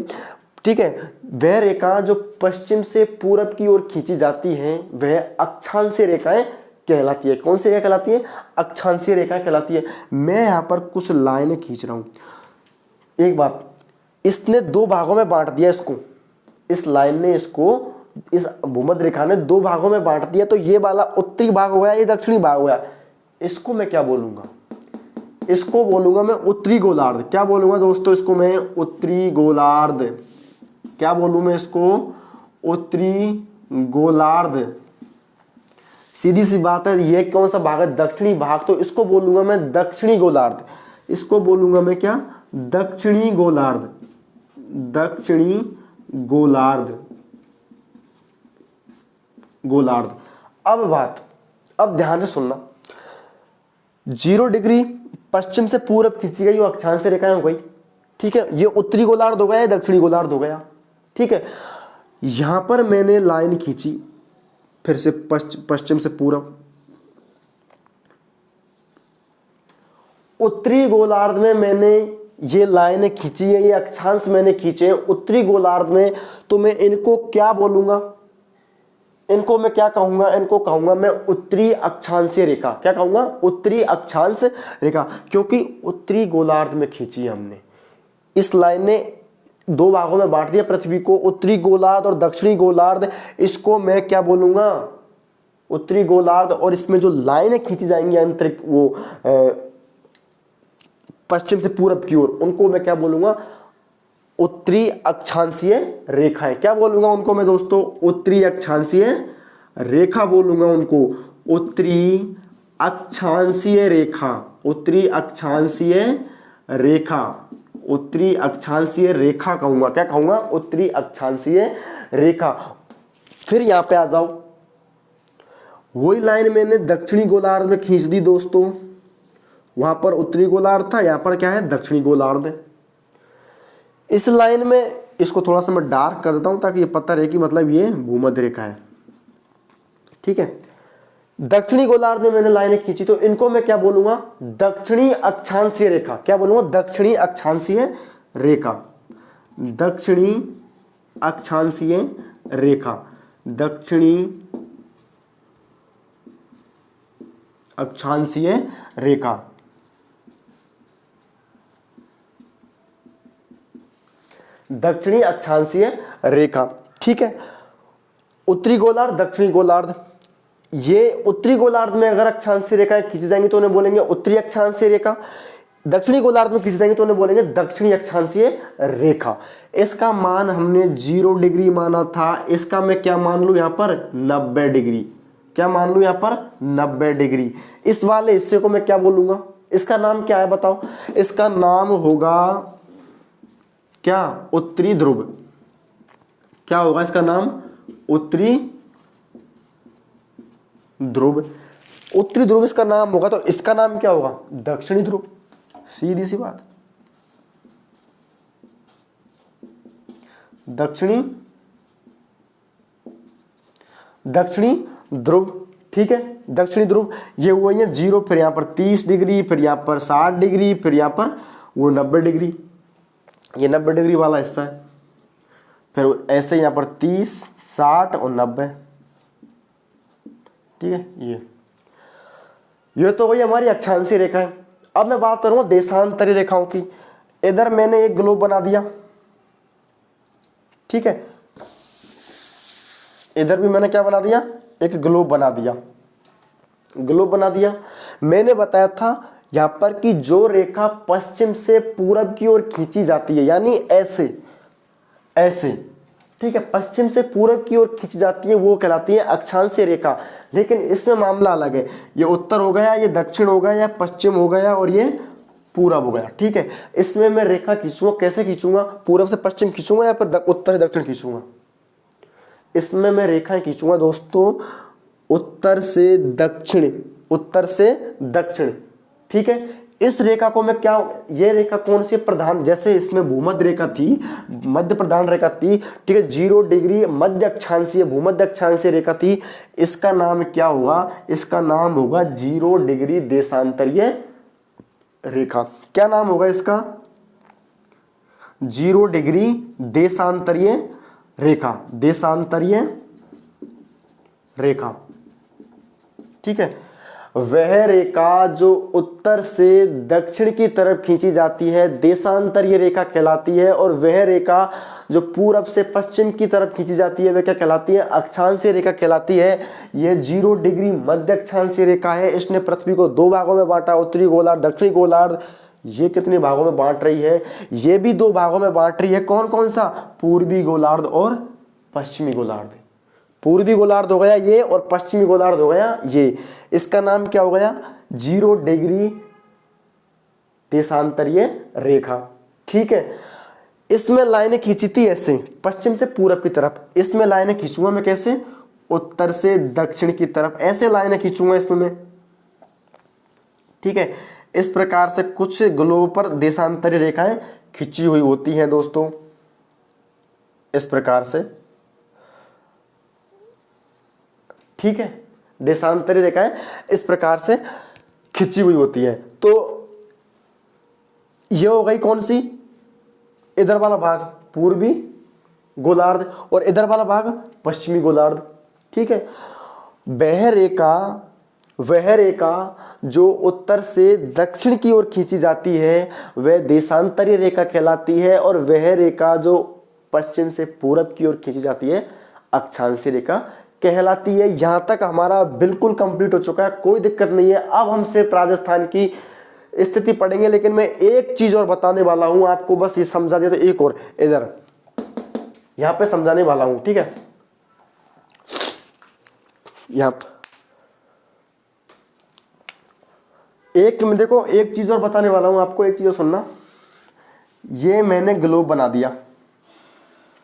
ठीक है। वह रेखा जो पश्चिम से पूरब की ओर खींची जाती है वह अक्षांशीय रेखाएं कहलाती है। कौन सी रेखा कहलाती है? अक्षांशीय रेखाएं कहलाती है। मैं यहाँ पर कुछ लाइनें खींच रहा हूँ। एक बात, इसने 2 भागों में बांट दिया इसको, इस लाइन ने इसको, इस भूमध्य रेखा ने 2 भागों में बांट दिया। तो ये वाला उत्तरी भाग हो गया, ये दक्षिणी भाग हो गया। इसको मैं क्या बोलूंगा? इसको बोलूंगा मैं उत्तरी गोलार्ध। क्या बोलूंगा दोस्तों इसको मैं? उत्तरी गोलार्ध। क्या बोलूं मैं इसको? उत्तरी गोलार्ध। सीधी सी बात है, ये कौन सा भाग है? दक्षिणी भाग, तो इसको बोलूंगा मैं दक्षिणी गोलार्ध। इसको बोलूंगा मैं क्या? दक्षिणी गोलार्ध। दक्षिणी गोलार्ध, गोलार्ध। अब ध्यान से सुनना। 0 डिग्री पश्चिम से पूरब खींची गई वो अक्षांशीय रेखाएं हो गई, ठीक है। ये उत्तरी गोलार्ध हो गया, दक्षिणी गोलार्ध हो गया, ठीक है। यहां पर मैंने लाइन खींची, फिर से पश्चिम से पूरब। उत्तरी गोलार्ध में मैंने ये लाइनें खींची है, ये अक्षांश मैंने खींचे हैं उत्तरी गोलार्ध में, तो मैं इनको क्या बोलूंगा? इनको मैं क्या कहूंगा? इनको कहूंगा मैं उत्तरी अक्षांशीय रेखा। क्या कहूंगा? उत्तरी अक्षांश रेखा, क्योंकि उत्तरी गोलार्ध में खींची हमने। इस लाइन ने 2 भागों में बांट दिया पृथ्वी को, उत्तरी गोलार्ध और दक्षिणी गोलार्ध। इसको मैं क्या बोलूंगा? उत्तरी गोलार्ध। और इसमें जो लाइनें खींची जाएंगी अंतरिक्ष, वो पश्चिम से पूरब की ओर, उनको मैं क्या बोलूंगा? उत्तरी अक्षांशीय रेखाएं। क्या बोलूंगा उनको मैं दोस्तों? उत्तरी अक्षांशीय रेखा बोलूंगा उनको। उत्तरी अक्षांशीय रेखा, उत्तरी अक्षांशीय रेखा, उत्तरी अक्षांशीय रेखा कहूंगा। क्या कहूंगा? उत्तरी अक्षांशीय रेखा। फिर यहां पे आ जाओ, वही लाइन मैंने दक्षिणी गोलार्ध में खींच दी दोस्तों। वहां पर उत्तरी गोलार्ध था, यहां पर क्या है? दक्षिणी गोलार्ध। इस लाइन में इसको थोड़ा सा मैं डार्क कर देता हूं ताकि ये पता रहे कि मतलब ये भूमध्य रेखा है, ठीक है। दक्षिणी गोलार्ध में मैंने लाइनें खींची तो इनको मैं क्या बोलूंगा, दक्षिणी अक्षांशीय रेखा। क्या बोलूंगा, दक्षिणी अक्षांशीय रेखा, दक्षिणी अक्षांशीय रेखा, दक्षिणी अक्षांशीय रेखा। दक्षिणी अक्षांशीय रेखा, ठीक है। उत्तरी गोलार्ध, दक्षिणी गोलार्ध, ये उत्तरी गोलार्ध में अगर अक्षांशीय रेखाएं खींची जाएंगी तो उन्हें बोलेंगे उत्तरी अक्षांशीय रेखा, दक्षिणी गोलार्ध में खींची जाएंगी तो उन्हें बोलेंगे दक्षिणी अक्षांशीय रेखा। इसका मान हमने 0 डिग्री माना था, इसका मैं क्या मान लूं यहां पर 90 डिग्री, क्या मान लूं यहां पर 90 डिग्री। इस वाले हिस्से को मैं क्या बोलूंगा, इसका नाम क्या है बताओ, इसका नाम होगा क्या, उत्तरी ध्रुव। क्या होगा इसका नाम, उत्तरी ध्रुव, उत्तरी ध्रुव इसका नाम होगा। तो इसका नाम क्या होगा, दक्षिणी ध्रुव, सीधी सी बात, दक्षिणी ध्रुव, ठीक है। दक्षिणी ध्रुव ये हुआ है 0, फिर यहां पर 30 डिग्री, फिर यहां पर 60 डिग्री, फिर यहां पर वो 90 डिग्री, ये 90 डिग्री वाला हिस्सा है। फिर ऐसे यहां पर 30, 60 और 90, ठीक है। ये तो वही हमारी अक्षांशीय रेखा है। अब मैं बात करूंगा देशांतरी रेखाओं की। इधर मैंने एक ग्लोब बना दिया, ठीक है, इधर भी मैंने क्या बना दिया, एक ग्लोब बना दिया, ग्लोब बना दिया। मैंने बताया था यहां पर कि जो रेखा पश्चिम से पूरब की ओर खींची जाती है, यानी ऐसे ऐसे, ठीक है, पश्चिम से पूरब की ओर खींची जाती है, वो कहलाती है अक्षांशीय रेखा। लेकिन इसमें मामला अलग है, ये उत्तर हो गया, ये दक्षिण हो गया, या पश्चिम हो गया, और ये पूरब हो गया, ठीक है। इसमें मैं रेखा खींचूंगा, कैसे खींचूंगा, पूरब से पश्चिम खींचूंगा या फिर उत्तर से दक्षिण खींचूंगा। इसमें मैं रेखाएं खींचूंगा दोस्तों उत्तर से दक्षिण, उत्तर से दक्षिण, ठीक है। इस रेखा को मैं क्या, ये रेखा कौन सी प्रधान, जैसे इसमें भूमध्य रेखा थी, मध्य प्रधान रेखा थी, ठीक है, 0 डिग्री मध्य अक्षांशीय, भूमध्य अक्षांशीय रेखा थी। इसका नाम क्या होगा, इसका नाम होगा 0 डिग्री देशांतरीय रेखा। क्या नाम होगा इसका, 0 डिग्री देशांतरीय रेखा, देशांतरीय रेखा, ठीक है। वह रेखा जो उत्तर से दक्षिण की तरफ खींची जाती है देशांतरीय रेखा कहलाती है, और वह रेखा जो पूरब से पश्चिम की तरफ खींची जाती है वह क्या कहलाती है, अक्षांशीय रेखा कहलाती है। यह 0 डिग्री मध्य अक्षांशीय रेखा है। इसने पृथ्वी को 2 भागों में बांटा, उत्तरी गोलार्ध, दक्षिणी गोलार्ध। ये कितने भागों में बांट रही है, ये भी 2 भागों में बांट रही है। कौन कौन सा, पूर्वी गोलार्ध और पश्चिमी गोलार्ध। पूर्वी गोलार्ध हो गया ये, और पश्चिमी गोलार्ध हो गया ये। इसका नाम क्या हो गया, 0 डिग्री देशांतरीय रेखा, ठीक है। इसमें लाइनें खींची थी ऐसे पश्चिम से पूरब की तरफ, इसमें लाइनें खींचूंगा मैं कैसे, उत्तर से दक्षिण की तरफ, ऐसे लाइनें खींचूंगा इसमें, ठीक है। इस प्रकार से कुछ ग्लोब पर देशांतरीय रेखाएं खींची हुई होती हैं दोस्तों, इस प्रकार से, ठीक है। देशांतरीय रेखाएं इस प्रकार से खिंची हुई होती है। तो ये हो गई कौन सी, इधर वाला भाग पूर्वी गोलार्ध, और इधर वाला भाग पश्चिमी गोलार्ध, ठीक है। वह रेखा जो उत्तर से दक्षिण की ओर खींची जाती है वह देशांतरीय रेखा कहलाती है, और वह रेखा जो पश्चिम से पूरब की ओर खींची जाती है अक्षांशीय रेखा कहलाती है। यहां तक हमारा बिल्कुल कंप्लीट हो चुका है, कोई दिक्कत नहीं है। अब हम सिर्फ राजस्थान की स्थिति पढ़ेंगे, लेकिन मैं एक चीज और बताने वाला हूं आपको, बस ये समझा दिया तो एक और इधर यहां पे समझाने वाला हूं, ठीक है। यहां एक में देखो, एक चीज और बताने वाला हूं आपको, एक चीज और सुनना। ये मैंने ग्लोब बना दिया,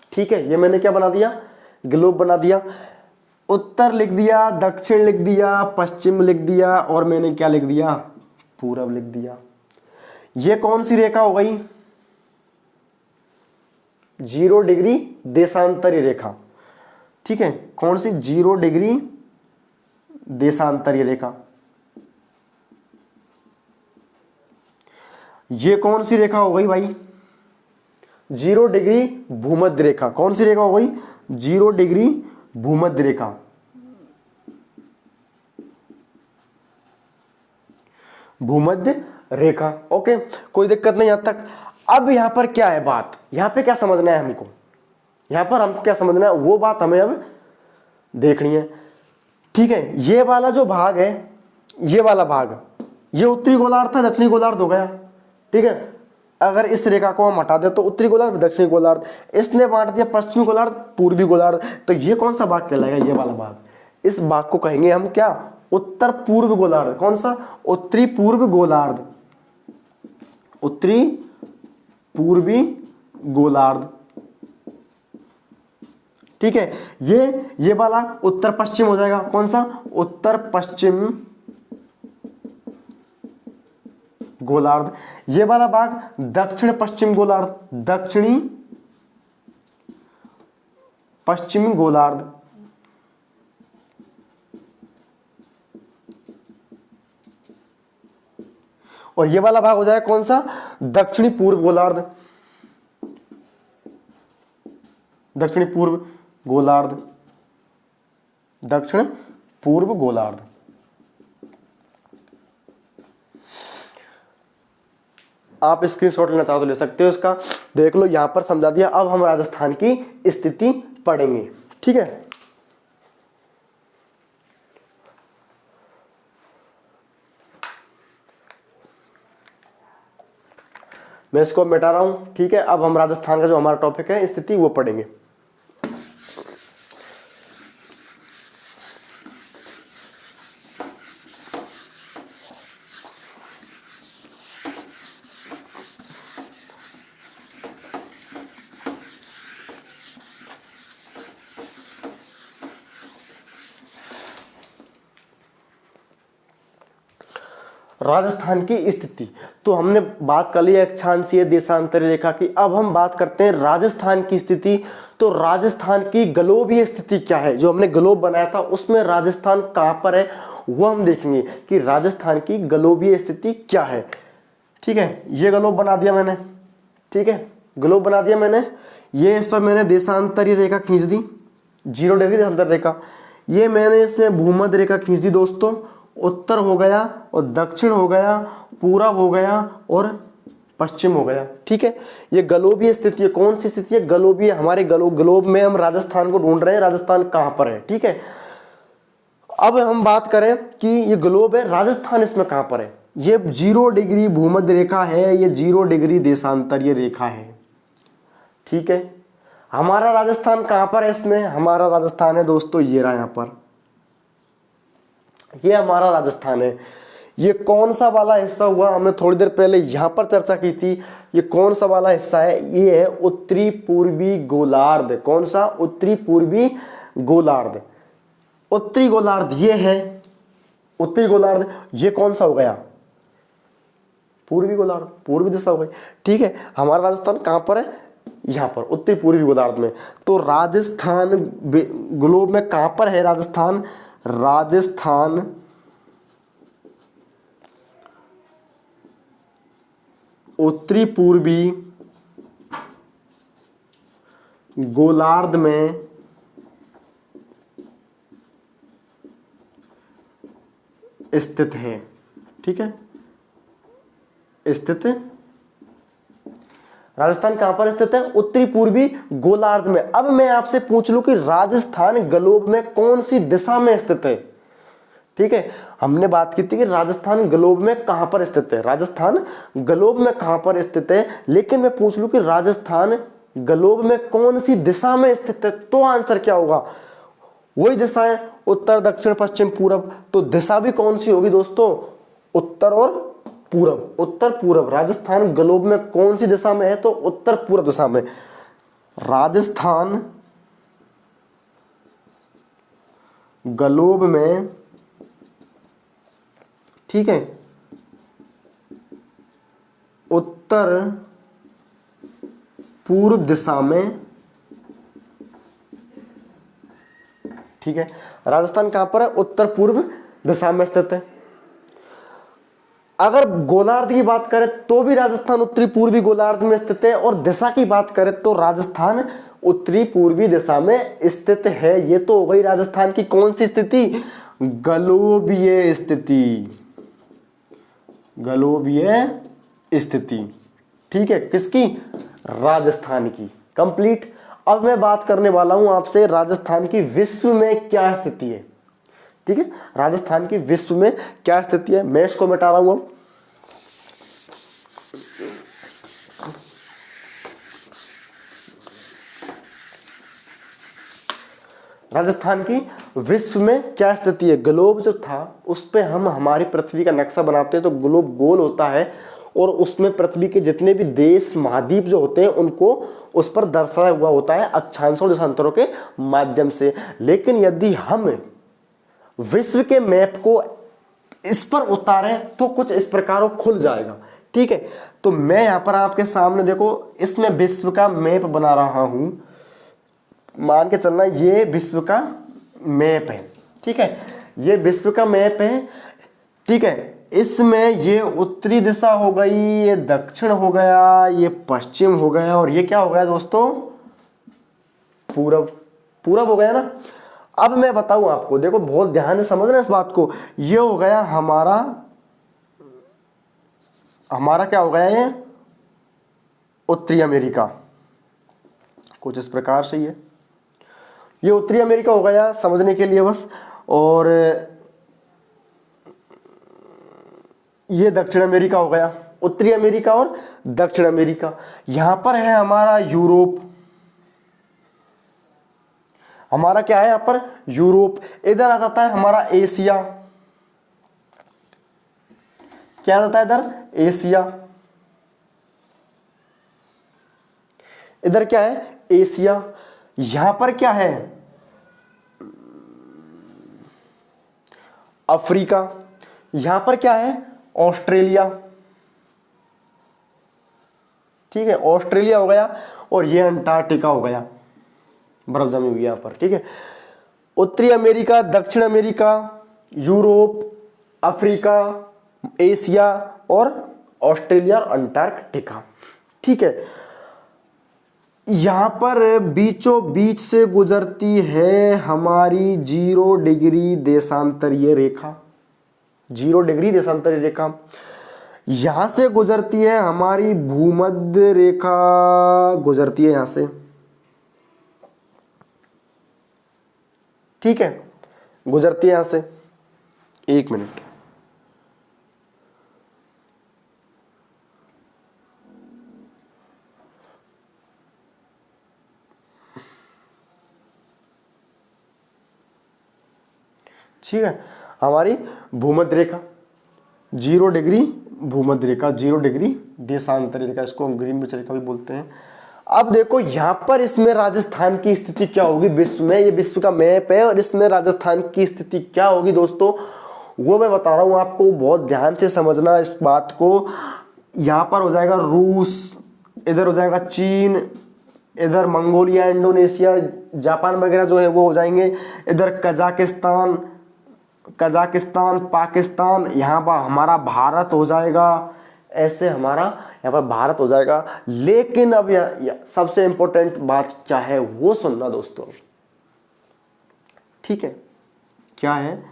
ठीक है, ये मैंने क्या बना दिया, ग्लोब बना दिया। उत्तर लिख दिया, दक्षिण लिख दिया, पश्चिम लिख दिया, और मैंने क्या लिख दिया, पूरब लिख दिया। ये कौन सी रेखा हो गई, 0 डिग्री देशांतरीय रेखा, ठीक है। कौन सी, 0 डिग्री देशांतरीय रेखा। ये कौन सी रेखा हो गई भाई? 0 डिग्री भूमध्य रेखा। कौन सी रेखा हो गई? 0 डिग्री भूमध्य रेखा। भूमध्य रेखा। ओके, कोई दिक्कत नहीं यहां तक। अब यहां पर क्या है बात, यहां पे क्या समझना है हमको, यहां पर हमको क्या समझना है वो बात हमें अब देखनी है। ठीक है, ये वाला जो भाग है, ये वाला भाग, ये उत्तरी गोलार्ध था, दक्षिणी गोलार्ध हो गया। ठीक है, अगर इस रेखा को हम हटा दें तो उत्तरी गोलार्ध, दक्षिणी गोलार्ध, इसने बांट दिया पश्चिमी गोलार्ध, पूर्वी गोलार्ध। तो ये कौन सा भाग कहलाएगा? ये वाला भाग। इस भाग को कहेंगे हम क्या? उत्तर पूर्व गोलार्ध। कौन सा? उत्तरी पूर्व गोलार्ध, उत्तरी पूर्वी गोलार्ध। ठीक है, ये वाला उत्तर पश्चिम हो जाएगा। कौन सा? उत्तर पश्चिम गोलार्ध। ये वाला भाग दक्षिण पश्चिम गोलार्ध, दक्षिणी पश्चिमी गोलार्ध। और ये वाला भाग हो जाएगा कौन सा? दक्षिणी पूर्व गोलार्ध, दक्षिणी पूर्व गोलार्ध, दक्षिण पूर्व गोलार्ध। आप स्क्रीनशॉट लेना चाहो तो ले सकते हो इसका, देख लो यहां पर समझा दिया। अब हम राजस्थान की स्थिति पढ़ेंगे। ठीक है, मैं इसको मिटा रहा हूं। ठीक है, अब हम राजस्थान का जो हमारा टॉपिक है स्थिति वो पढ़ेंगे। राजस्थान की स्थिति तो हमने बात कर ली अक्षांशीय देशांतरीय रेखा की। अब हम बात करते हैं राजस्थान की स्थिति। तो राजस्थान की ग्लोबीय स्थिति क्या है? जो हमने ग्लोब बनाया था उसमें राजस्थान कहां पर है वो हम देखेंगे कि राजस्थान की ग्लोबीय स्थिति क्या है। ठीक है, ये ग्लोब बना दिया मैंने। ठीक है, ग्लोब बना दिया मैंने। ये इस पर मैंने देशांतरीय रेखा खींच दी, 0 डिग्री देशांतरीय रेखा। ये मैंने इसमें भूमध्य रेखा खींच दी दोस्तों। उत्तर हो गया और दक्षिण हो गया, पूरब हो गया और पश्चिम हो गया। ठीक है, ये ग्लोबीय स्थिति है। कौन सी स्थिति है? ग्लोबीय। हमारे ग्लोब में हम राजस्थान को ढूंढ रहे हैं, राजस्थान कहां पर है। ठीक है, अब हम बात करें कि ये ग्लोब है, राजस्थान इसमें कहां पर है। ये 0 डिग्री भूमध्य रेखा है, ये 0 डिग्री देशांतरीय रेखा है। ठीक है, हमारा राजस्थान कहां पर है? इसमें हमारा राजस्थान है दोस्तों, ये रहा यहां पर, ये हमारा राजस्थान है। ये कौन सा वाला हिस्सा हुआ? हमने थोड़ी देर पहले यहां पर चर्चा की थी। ये कौन सा वाला हिस्सा है? ये है उत्तरी पूर्वी गोलार्ध। कौन सा? उत्तरी पूर्वी गोलार्ध। उत्तरी गोलार्ध ये है, उत्तरी गोलार्ध। ये कौन सा हो गया? पूर्वी गोलार्ध, पूर्वी दिशा हो गई। ठीक है, हमारा राजस्थान कहां पर है? यहां पर, उत्तरी पूर्वी गोलार्ध में। तो राजस्थान ग्लोब में कहां पर है? राजस्थान, राजस्थान उत्तरी पूर्वी गोलार्ध में स्थित है। ठीक है, स्थित है। राजस्थान कहां पर स्थित है? उत्तरी पूर्वी गोलार्ध में। अब मैं आपसे पूछ लूं कि राजस्थान ग्लोब में कौन सी दिशा में स्थित है? ठीक है, हमने बात की थी कि राजस्थान ग्लोब में कहां पर स्थित है, राजस्थान ग्लोब में कहां पर स्थित है। लेकिन मैं पूछ लूं कि राजस्थान ग्लोब में कौन सी दिशा में स्थित है, तो आंसर क्या होगा? वही दिशाएं, उत्तर, दक्षिण, पश्चिम, पूरब। तो दिशा भी कौन सी होगी दोस्तों? उत्तर और पूरब। उत्तर पूरब। राजस्थान ग्लोब में कौन सी दिशा में है? तो उत्तर पूरब दिशा में। राजस्थान ग्लोब में, ठीक है, उत्तर पूर्व दिशा में। ठीक है, राजस्थान कहाँ पर है? उत्तर पूर्व दिशा में स्थित है। अगर गोलार्ध की बात करें तो भी राजस्थान उत्तरी पूर्वी गोलार्ध में स्थित है, और दिशा की बात करें तो राजस्थान उत्तरी पूर्वी दिशा में स्थित है। ये तो हो गई राजस्थान की कौन सी स्थिति? गलोबीय स्थिति, गलोबीय स्थिति। ठीक है, किसकी? राजस्थान की। कंप्लीट। अब मैं बात करने वाला हूं आपसे राजस्थान की विश्व में क्या स्थिति है। ठीक है, राजस्थान की विश्व में क्या स्थिति है, मैं इसको मिटा रहा हूं अब। राजस्थान की विश्व में क्या स्थिति है? ग्लोब जो था उस पे हम हमारी पृथ्वी का नक्शा बनाते हैं तो ग्लोब गोल होता है, और उसमें पृथ्वी के जितने भी देश महाद्वीप जो होते हैं उनको उस पर दर्शाया हुआ होता है अक्षांशों और देशांतरों के माध्यम से। लेकिन यदि हम विश्व के मैप को इस पर उतारें तो कुछ इस प्रकार वो खुल जाएगा। ठीक है, तो मैं यहां पर आपके सामने देखो, इसमें विश्व का मैप बना रहा हूं। मान के चलना ये विश्व का मैप है। ठीक है, ये विश्व का मैप है। ठीक है, इसमें ये उत्तरी दिशा हो गई, ये दक्षिण हो गया, ये पश्चिम हो गया, और ये क्या हो गया दोस्तों? पूरब। पूरब हो गया ना। अब मैं बताऊं आपको, देखो बहुत ध्यान से समझना इस बात को। ये हो गया हमारा क्या हो गया? ये उत्तरी अमेरिका, कुछ इस प्रकार से ये उत्तरी अमेरिका हो गया समझने के लिए बस। और ये दक्षिण अमेरिका हो गया। उत्तरी अमेरिका और दक्षिण अमेरिका। यहां पर है हमारा यूरोप। हमारा क्या है यहां पर? यूरोप। इधर आ जाता है हमारा एशिया। क्या आ जाता है इधर? एशिया। इधर क्या है? एशिया। यहां पर क्या है? अफ्रीका। यहां पर क्या है? ऑस्ट्रेलिया। ठीक है, ऑस्ट्रेलिया हो गया, और ये अंटार्कटिका हो गया, बर्फ जमी हुई यहां पर। ठीक है, उत्तरी अमेरिका, दक्षिण अमेरिका, यूरोप, अफ्रीका, एशिया और ऑस्ट्रेलिया और अंटार्कटिका। ठीक है, यहां पर बीचों बीच से गुजरती है हमारी 0 डिग्री देशांतरीय रेखा। 0 डिग्री देशांतरीय रेखा यहां से गुजरती है हमारी भूमध्य रेखा, गुजरती है यहां से। ठीक है, गुजरती है यहां से। एक मिनट, ठीक है, हमारी भूमध्य रेखा 0 डिग्री भूमध्य रेखा, 0 डिग्री देशांतरीय रेखा, इसको हम ग्रीनविच रेखा भी बोलते हैं। अब देखो यहां पर इसमें राजस्थान की स्थिति क्या होगी विश्व में? ये विश्व का मैप है और इसमें राजस्थान की स्थिति क्या होगी दोस्तों, वो मैं बता रहा हूं आपको। बहुत ध्यान से समझना इस बात को। यहां पर हो जाएगा रूस, इधर हो जाएगा चीन, इधर मंगोलिया, इंडोनेशिया, जापान वगैरह जो है वो हो जाएंगे। इधर कजाकिस्तान, पाकिस्तान, यहाँ पर हमारा भारत हो जाएगा। ऐसे हमारा यहाँ पर भारत हो जाएगा। लेकिन अब सबसे इंपॉर्टेंट बात क्या है वो सुनना दोस्तों। ठीक है, क्या है?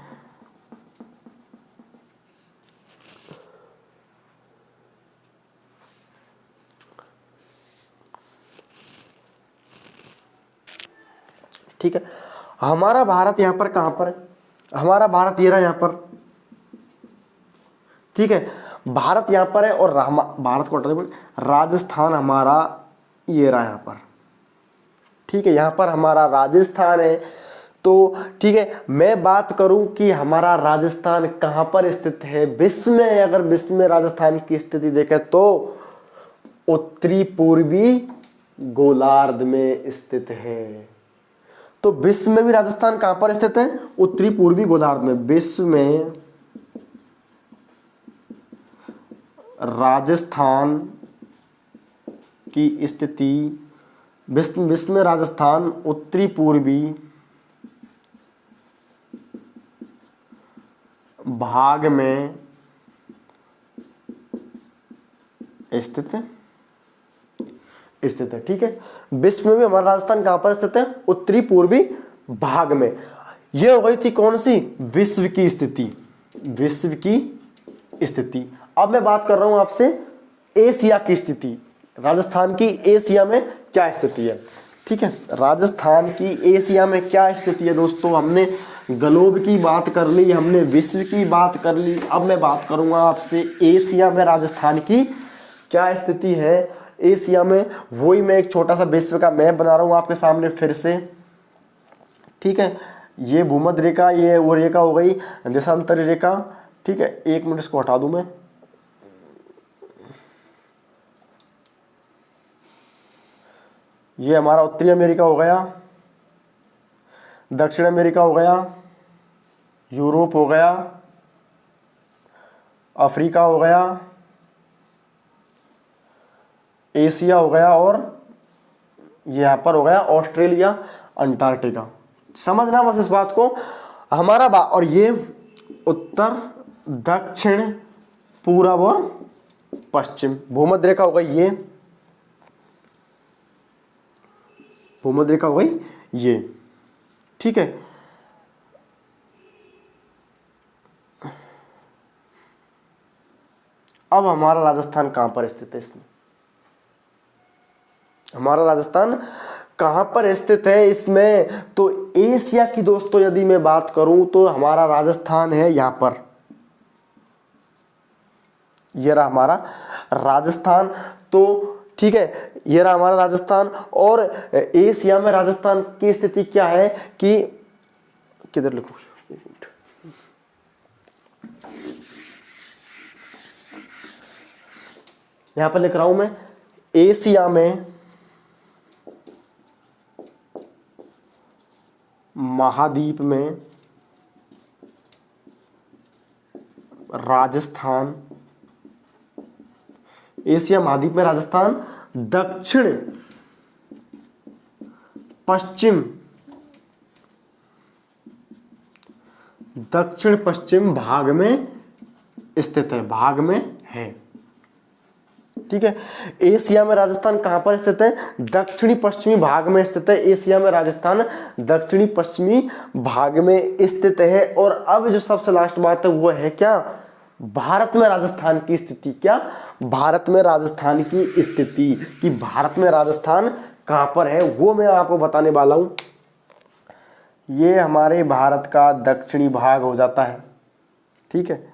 ठीक है, हमारा भारत यहां पर कहां पर है? हमारा भारत ये रहा यहां पर। ठीक है, भारत यहां पर है, और भारत को राजस्थान हमारा ये रहा यहां पर। ठीक है, यहां पर हमारा राजस्थान है। तो ठीक है, मैं बात करूं कि हमारा राजस्थान कहां पर स्थित है विश्व में। अगर विश्व में राजस्थान की स्थिति देखें तो उत्तरी पूर्वी गोलार्ध में स्थित है। तो विश्व में भी राजस्थान कहां पर स्थित है? उत्तरी पूर्वी गोलार्ध में। विश्व में राजस्थान की स्थिति, विश्व में राजस्थान उत्तरी पूर्वी भाग में स्थित है, ठीक है। विश्व में भी हमारा राजस्थान कहां पर स्थित है? उत्तरी पूर्वी भाग में। यह हो गई थी कौन सी? विश्व की स्थिति, विश्व की स्थिति। अब मैं बात कर रहा हूं आपसे एशिया की स्थिति। राजस्थान की एशिया में क्या स्थिति है? ठीक है, राजस्थान की एशिया में क्या स्थिति है दोस्तों? हमने ग्लोब की बात कर ली, हमने विश्व की बात कर ली। अब मैं बात करूंगा आपसे एशिया में राजस्थान की क्या स्थिति है एशिया में। वही मैं एक छोटा सा विश्व का मैप बना रहा हूं आपके सामने फिर से। ठीक है, ये भूमध्य रेखा, ये वो रेखा हो गई देशांतरी रेखा। ठीक है, एक मिनट इसको हटा दूं मैं। ये हमारा उत्तरी अमेरिका हो गया, दक्षिण अमेरिका हो गया, यूरोप हो गया, अफ्रीका हो गया, एशिया हो गया, और यहां पर हो गया ऑस्ट्रेलिया, अंटार्कटिका। समझना बस इस बात को। हमारा और ये उत्तर, दक्षिण, पूरब और पश्चिम भूमध्य रेखा हो गई। ये भूमध्य रेखा हो गई ये। ठीक है, अब हमारा राजस्थान कहां पर स्थित है? इसमें हमारा राजस्थान कहां पर स्थित है इसमें? तो एशिया की दोस्तों यदि मैं बात करूं तो हमारा राजस्थान है यहां पर। ये रहा हमारा राजस्थान। तो ठीक है, ये रहा हमारा राजस्थान। और एशिया में राजस्थान की स्थिति क्या है कि किधर लिखूं? यहां पर लिख रहा हूं मैं, एशिया में महाद्वीप में राजस्थान, एशिया महाद्वीप में राजस्थान दक्षिण पश्चिम भाग में स्थित है, भाग में है। ठीक है, एशिया में राजस्थान कहां पर स्थित है? दक्षिणी पश्चिमी भाग में स्थित है। एशिया में राजस्थान दक्षिणी पश्चिमी भाग में स्थित है। और अब जो सबसे लास्ट बात है वो है क्या? भारत में राजस्थान की स्थिति। क्या? भारत में राजस्थान की स्थिति, कि भारत में राजस्थान कहां पर है वो मैं आपको बताने वाला हूं। ये हमारे भारत का दक्षिणी भाग हो जाता है। ठीक है,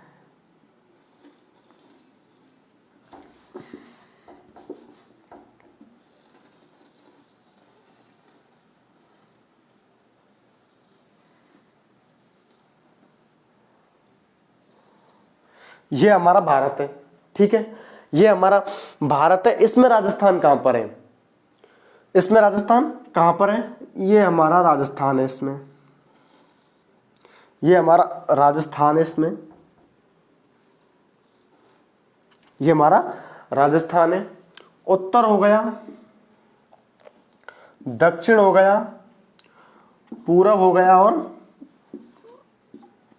ये हमारा भारत है। ठीक है, ये हमारा भारत है। इसमें राजस्थान कहां पर है? इसमें राजस्थान कहां पर है? ये हमारा राजस्थान है। इसमें ये हमारा राजस्थान है। इसमें ये हमारा राजस्थान है। उत्तर हो गया, दक्षिण हो गया, पूरब हो गया और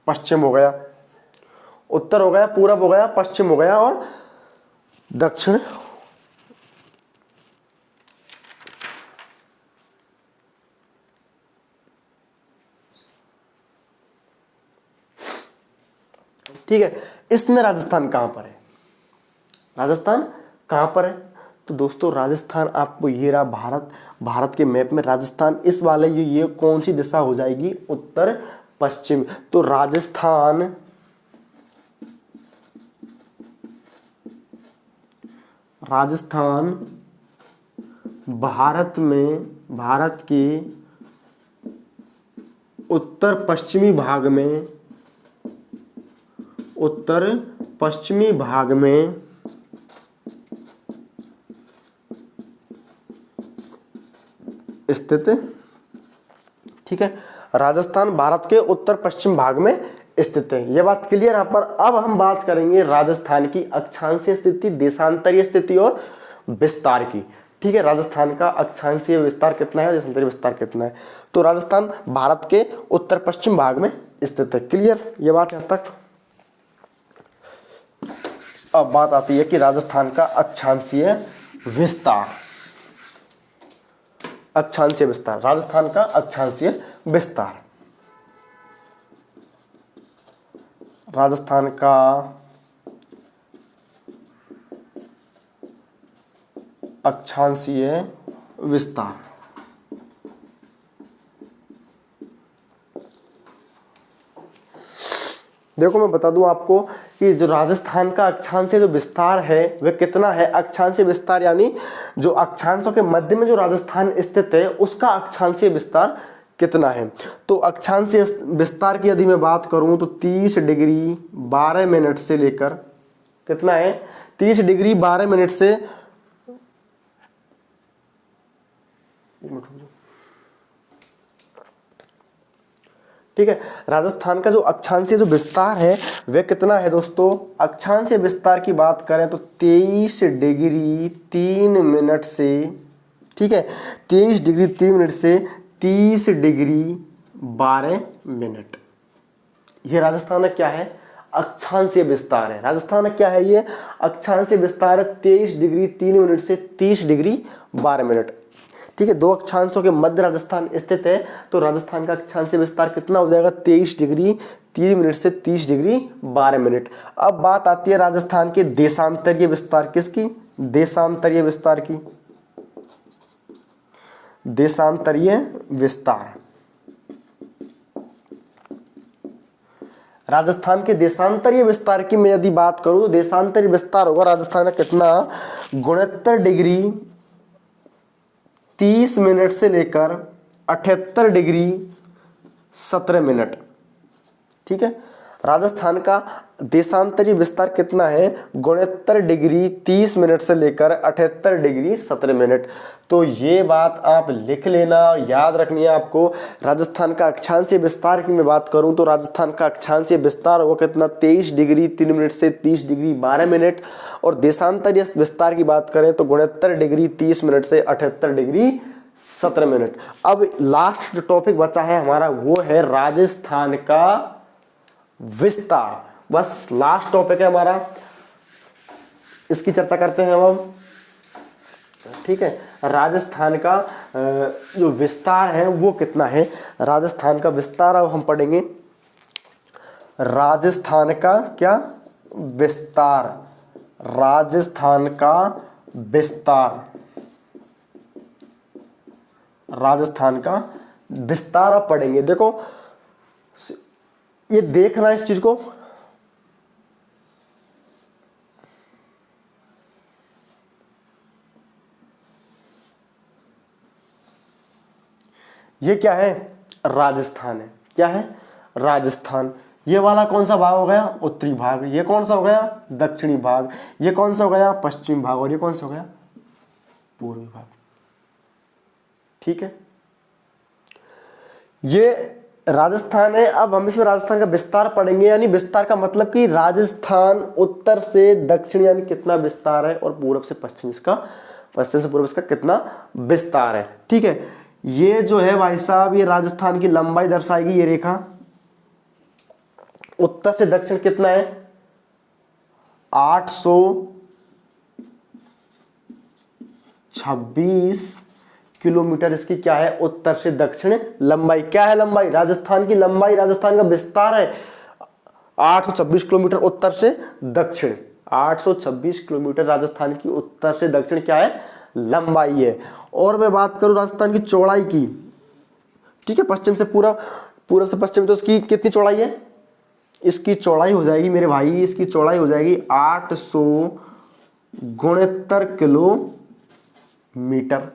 पश्चिम हो गया। उत्तर हो गया, पूरब हो गया, पश्चिम हो गया और दक्षिण। ठीक है, इसमें राजस्थान कहां पर है? राजस्थान कहां पर है? तो दोस्तों राजस्थान आपको ये रहा भारत के मैप में राजस्थान इस वाले ये कौन सी दिशा हो जाएगी? उत्तर पश्चिम। तो राजस्थान भारत के उत्तर पश्चिमी भाग में स्थित। ठीक है, राजस्थान भारत के उत्तर पश्चिम भाग में स्थित है। यह बात क्लियर यहाँ पर। अब हम बात करेंगे राजस्थान की अक्षांशीय स्थिति, देशांतरीय स्थिति और विस्तार की। ठीक है, राजस्थान का अक्षांशीय विस्तार कितना है, देशांतरीय विस्तार कितना है? तो राजस्थान भारत के उत्तर पश्चिम भाग में स्थित है। क्लियर ये बात यहाँ तक? अब बात आती है कि राजस्थान का अक्षांशीय विस्तार। अक्षांशीय विस्तार, राजस्थान का अक्षांशीय विस्तार। राजस्थान का अक्षांशीय विस्तार। देखो मैं बता दूं आपको कि जो राजस्थान का अक्षांशीय जो विस्तार है वह कितना है। अक्षांशीय विस्तार यानी जो अक्षांशों के मध्य में जो राजस्थान स्थित है उसका अक्षांशीय विस्तार कितना है। तो अक्षांशीय विस्तार की यदि मैं बात करूं तो 30 डिग्री 12 मिनट से लेकर कितना है, 30 डिग्री 12 मिनट से ठीक है। राजस्थान का जो अक्षांशीय जो विस्तार है वह कितना है दोस्तों। अक्षांशीय विस्तार की बात करें तो 23 डिग्री 3 मिनट से, ठीक है, 23 डिग्री 3 मिनट से 30 डिग्री 12 मिनट। ये राजस्थान में क्या है, अक्षांशीय विस्तार है। राजस्थान में क्या है, ये अक्षांशीय विस्तार है 23 डिग्री 3 मिनट से 30 डिग्री 12 मिनट। ठीक है, दो अक्षांशों के मध्य राजस्थान स्थित है। तो राजस्थान का अक्षांशीय विस्तार कितना हो जाएगा, 23 डिग्री 3 मिनट से 30 डिग्री 12 मिनट। अब बात आती है राजस्थान के देशांतरीय विस्तार, किसकी, देशांतरीय विस्तार की। देशांतरीय विस्तार, राजस्थान के देशांतरीय विस्तार की मैं यदि बात करूं तो देशांतरीय विस्तार होगा राजस्थान का कितना, 69 डिग्री 30 मिनट से लेकर 78 डिग्री 17 मिनट। ठीक है, राजस्थान का देशांतरीय विस्तार कितना है, 69 डिग्री 30 मिनट से लेकर 78 डिग्री 17 मिनट। तो ये बात आप लिख लेना, याद रखनी है आपको। राजस्थान का अक्षांशीय विस्तार की मैं बात करूं तो राजस्थान का अक्षांशीय विस्तार होगा कितना, 23 डिग्री 3 मिनट से 30 डिग्री 12 मिनट। और देशांतरीय विस्तार की बात करें तो 69 डिग्री 30 मिनट से 78 डिग्री 17 मिनट। अब लास्ट जो टॉपिक बचा है हमारा वो है राजस्थान का विस्तार। बस लास्ट टॉपिक है हमारा, इसकी चर्चा करते हैं अब। ठीक है, राजस्थान का जो विस्तार है वो कितना है। राजस्थान का विस्तार अब हम पढ़ेंगे, राजस्थान का क्या विस्तार, राजस्थान का विस्तार, राजस्थान का विस्तार अब पढ़ेंगे। देखो ये देखना इस चीज को, ये क्या है, राजस्थान है। क्या है, राजस्थान। ये वाला कौन सा भाग हो गया, उत्तरी भाग। ये कौन सा हो गया, दक्षिणी भाग। ये कौन सा हो गया, पश्चिम भाग। और ये कौन सा हो गया, पूर्वी भाग। ठीक है, ये राजस्थान है। अब हम इसमें राजस्थान का विस्तार पढ़ेंगे, यानी विस्तार का मतलब कि राजस्थान उत्तर से दक्षिण यानी कितना विस्तार है, और पूर्व से पश्चिम इसका, पश्चिम से पूर्व इसका कितना विस्तार है। ठीक है, ये जो है भाई साहब ये राजस्थान की लंबाई दर्शाएगी, ये रेखा। उत्तर से दक्षिण कितना है, 826 किलोमीटर इसकी क्या है, उत्तर से दक्षिण लंबाई। क्या है लंबाई, राजस्थान की लंबाई, राजस्थान का विस्तार है 826 किलोमीटर उत्तर से दक्षिण। 826 किलोमीटर राजस्थान की उत्तर से दक्षिण क्या है, लंबाई है। और मैं बात करूं राजस्थान की चौड़ाई की, ठीक है, पश्चिम से पूर्व, पूर्व से पश्चिम, तो इसकी कितनी चौड़ाई है, इसकी चौड़ाई हो जाएगी मेरे भाई, इसकी चौड़ाई हो जाएगी 869 किलोमीटर।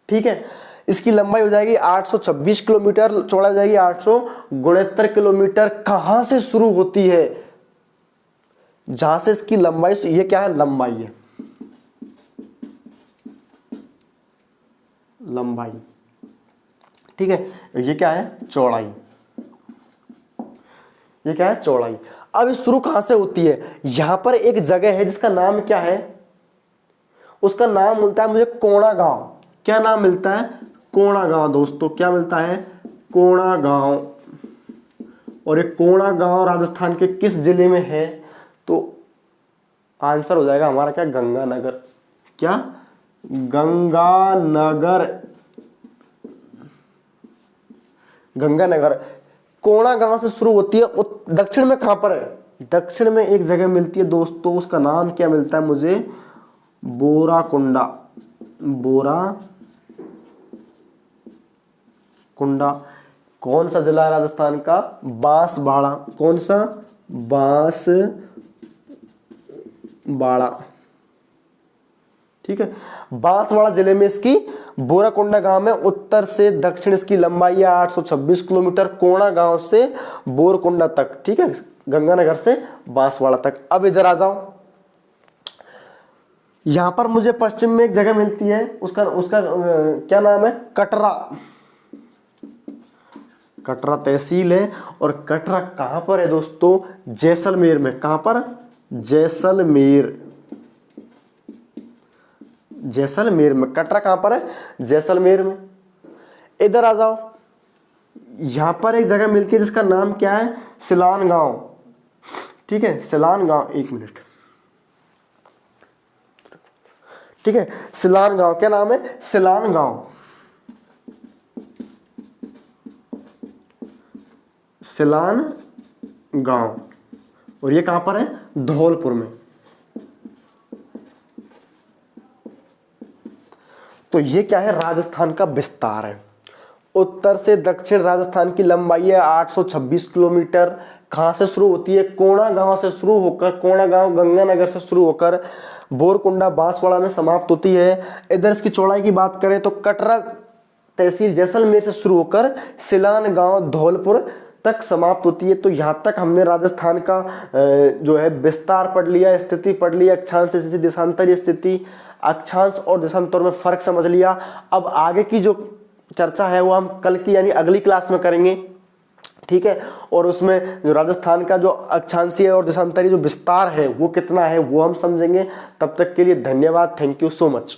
ठीक है, इसकी लंबाई हो जाएगी 826 किलोमीटर, चौड़ाई हो जाएगी 869 किलोमीटर। कहां से शुरू होती है, जहां से इसकी लंबाई, ये क्या है, लंबाई है, लंबाई। ठीक है, ये क्या है, चौड़ाई। ये क्या है, चौड़ाई। अब ये शुरू कहां से होती है, यहां पर एक जगह है जिसका नाम क्या है, उसका नाम मिलता है मुझे कोणा गांव। क्या नाम मिलता है, कोणा गांव। दोस्तों क्या मिलता है, कोणा गांव। और ये कोणा गांव राजस्थान के किस जिले में है, तो आंसर हो जाएगा हमारा क्या, गंगानगर। क्या, गंगानगर। गंगानगर कोणा गांव से शुरू होती है। दक्षिण में कहां पर है, दक्षिण में एक जगह मिलती है दोस्तों, उसका नाम क्या मिलता है मुझे, बोराकुंडा। बोराकुंडा। कौन सा जिला है राजस्थान का, बांसवाड़ा। कौन सा, बांसवाड़ा। ठीक है, बांसवाड़ा जिले में इसकी बोराकुंडा गांव में उत्तर से दक्षिण इसकी लंबाई है 826 किलोमीटर, कोणा गांव से बोरकुंडा तक। ठीक है, गंगानगर से बांसवाड़ा तक। अब इधर आ जाओ, यहां पर मुझे पश्चिम में एक जगह मिलती है, उसका क्या नाम है, कटरा। कटरा तहसील है, और कटरा कहां पर है दोस्तों, जैसलमेर में। कहां पर, जैसलमेर। जैसलमेर में। कटरा कहां पर है, जैसलमेर में। इधर आ जाओ, यहां पर एक जगह मिलती है जिसका नाम क्या है, सिलान गांव। ठीक है, सिलान गांव, एक मिनट। ठीक है, सिलान गांव, क्या नाम है, सिलान गांव। सिलान गांव, और ये कहां पर है, धौलपुर में। तो ये क्या है, राजस्थान का विस्तार है। उत्तर से दक्षिण राजस्थान की लंबाई है 826 किलोमीटर। कहां से शुरू होती है, कोणा गांव से शुरू होकर, कोणा गांव गंगानगर से शुरू होकर बोरकुंडा बांसवाड़ा में समाप्त होती है। इधर इसकी चौड़ाई की बात करें तो कटरा तहसील जैसलमेर से शुरू होकर सिलान गांव धौलपुर तक समाप्त होती है। तो यहां तक हमने राजस्थान का जो है विस्तार पढ़ लिया, स्थिति पढ़ लिया, अक्षांश स्थिति, देशांतरीय स्थिति, अक्षांश और देशांतर में फर्क समझ लिया। अब आगे की जो चर्चा है वो हम कल की यानी अगली क्लास में करेंगे। ठीक है, और उसमें जो राजस्थान का जो अक्षांशीय और देशांतरीय जो विस्तार है वो कितना है वो हम समझेंगे। तब तक के लिए धन्यवाद, थैंक यू सो मच।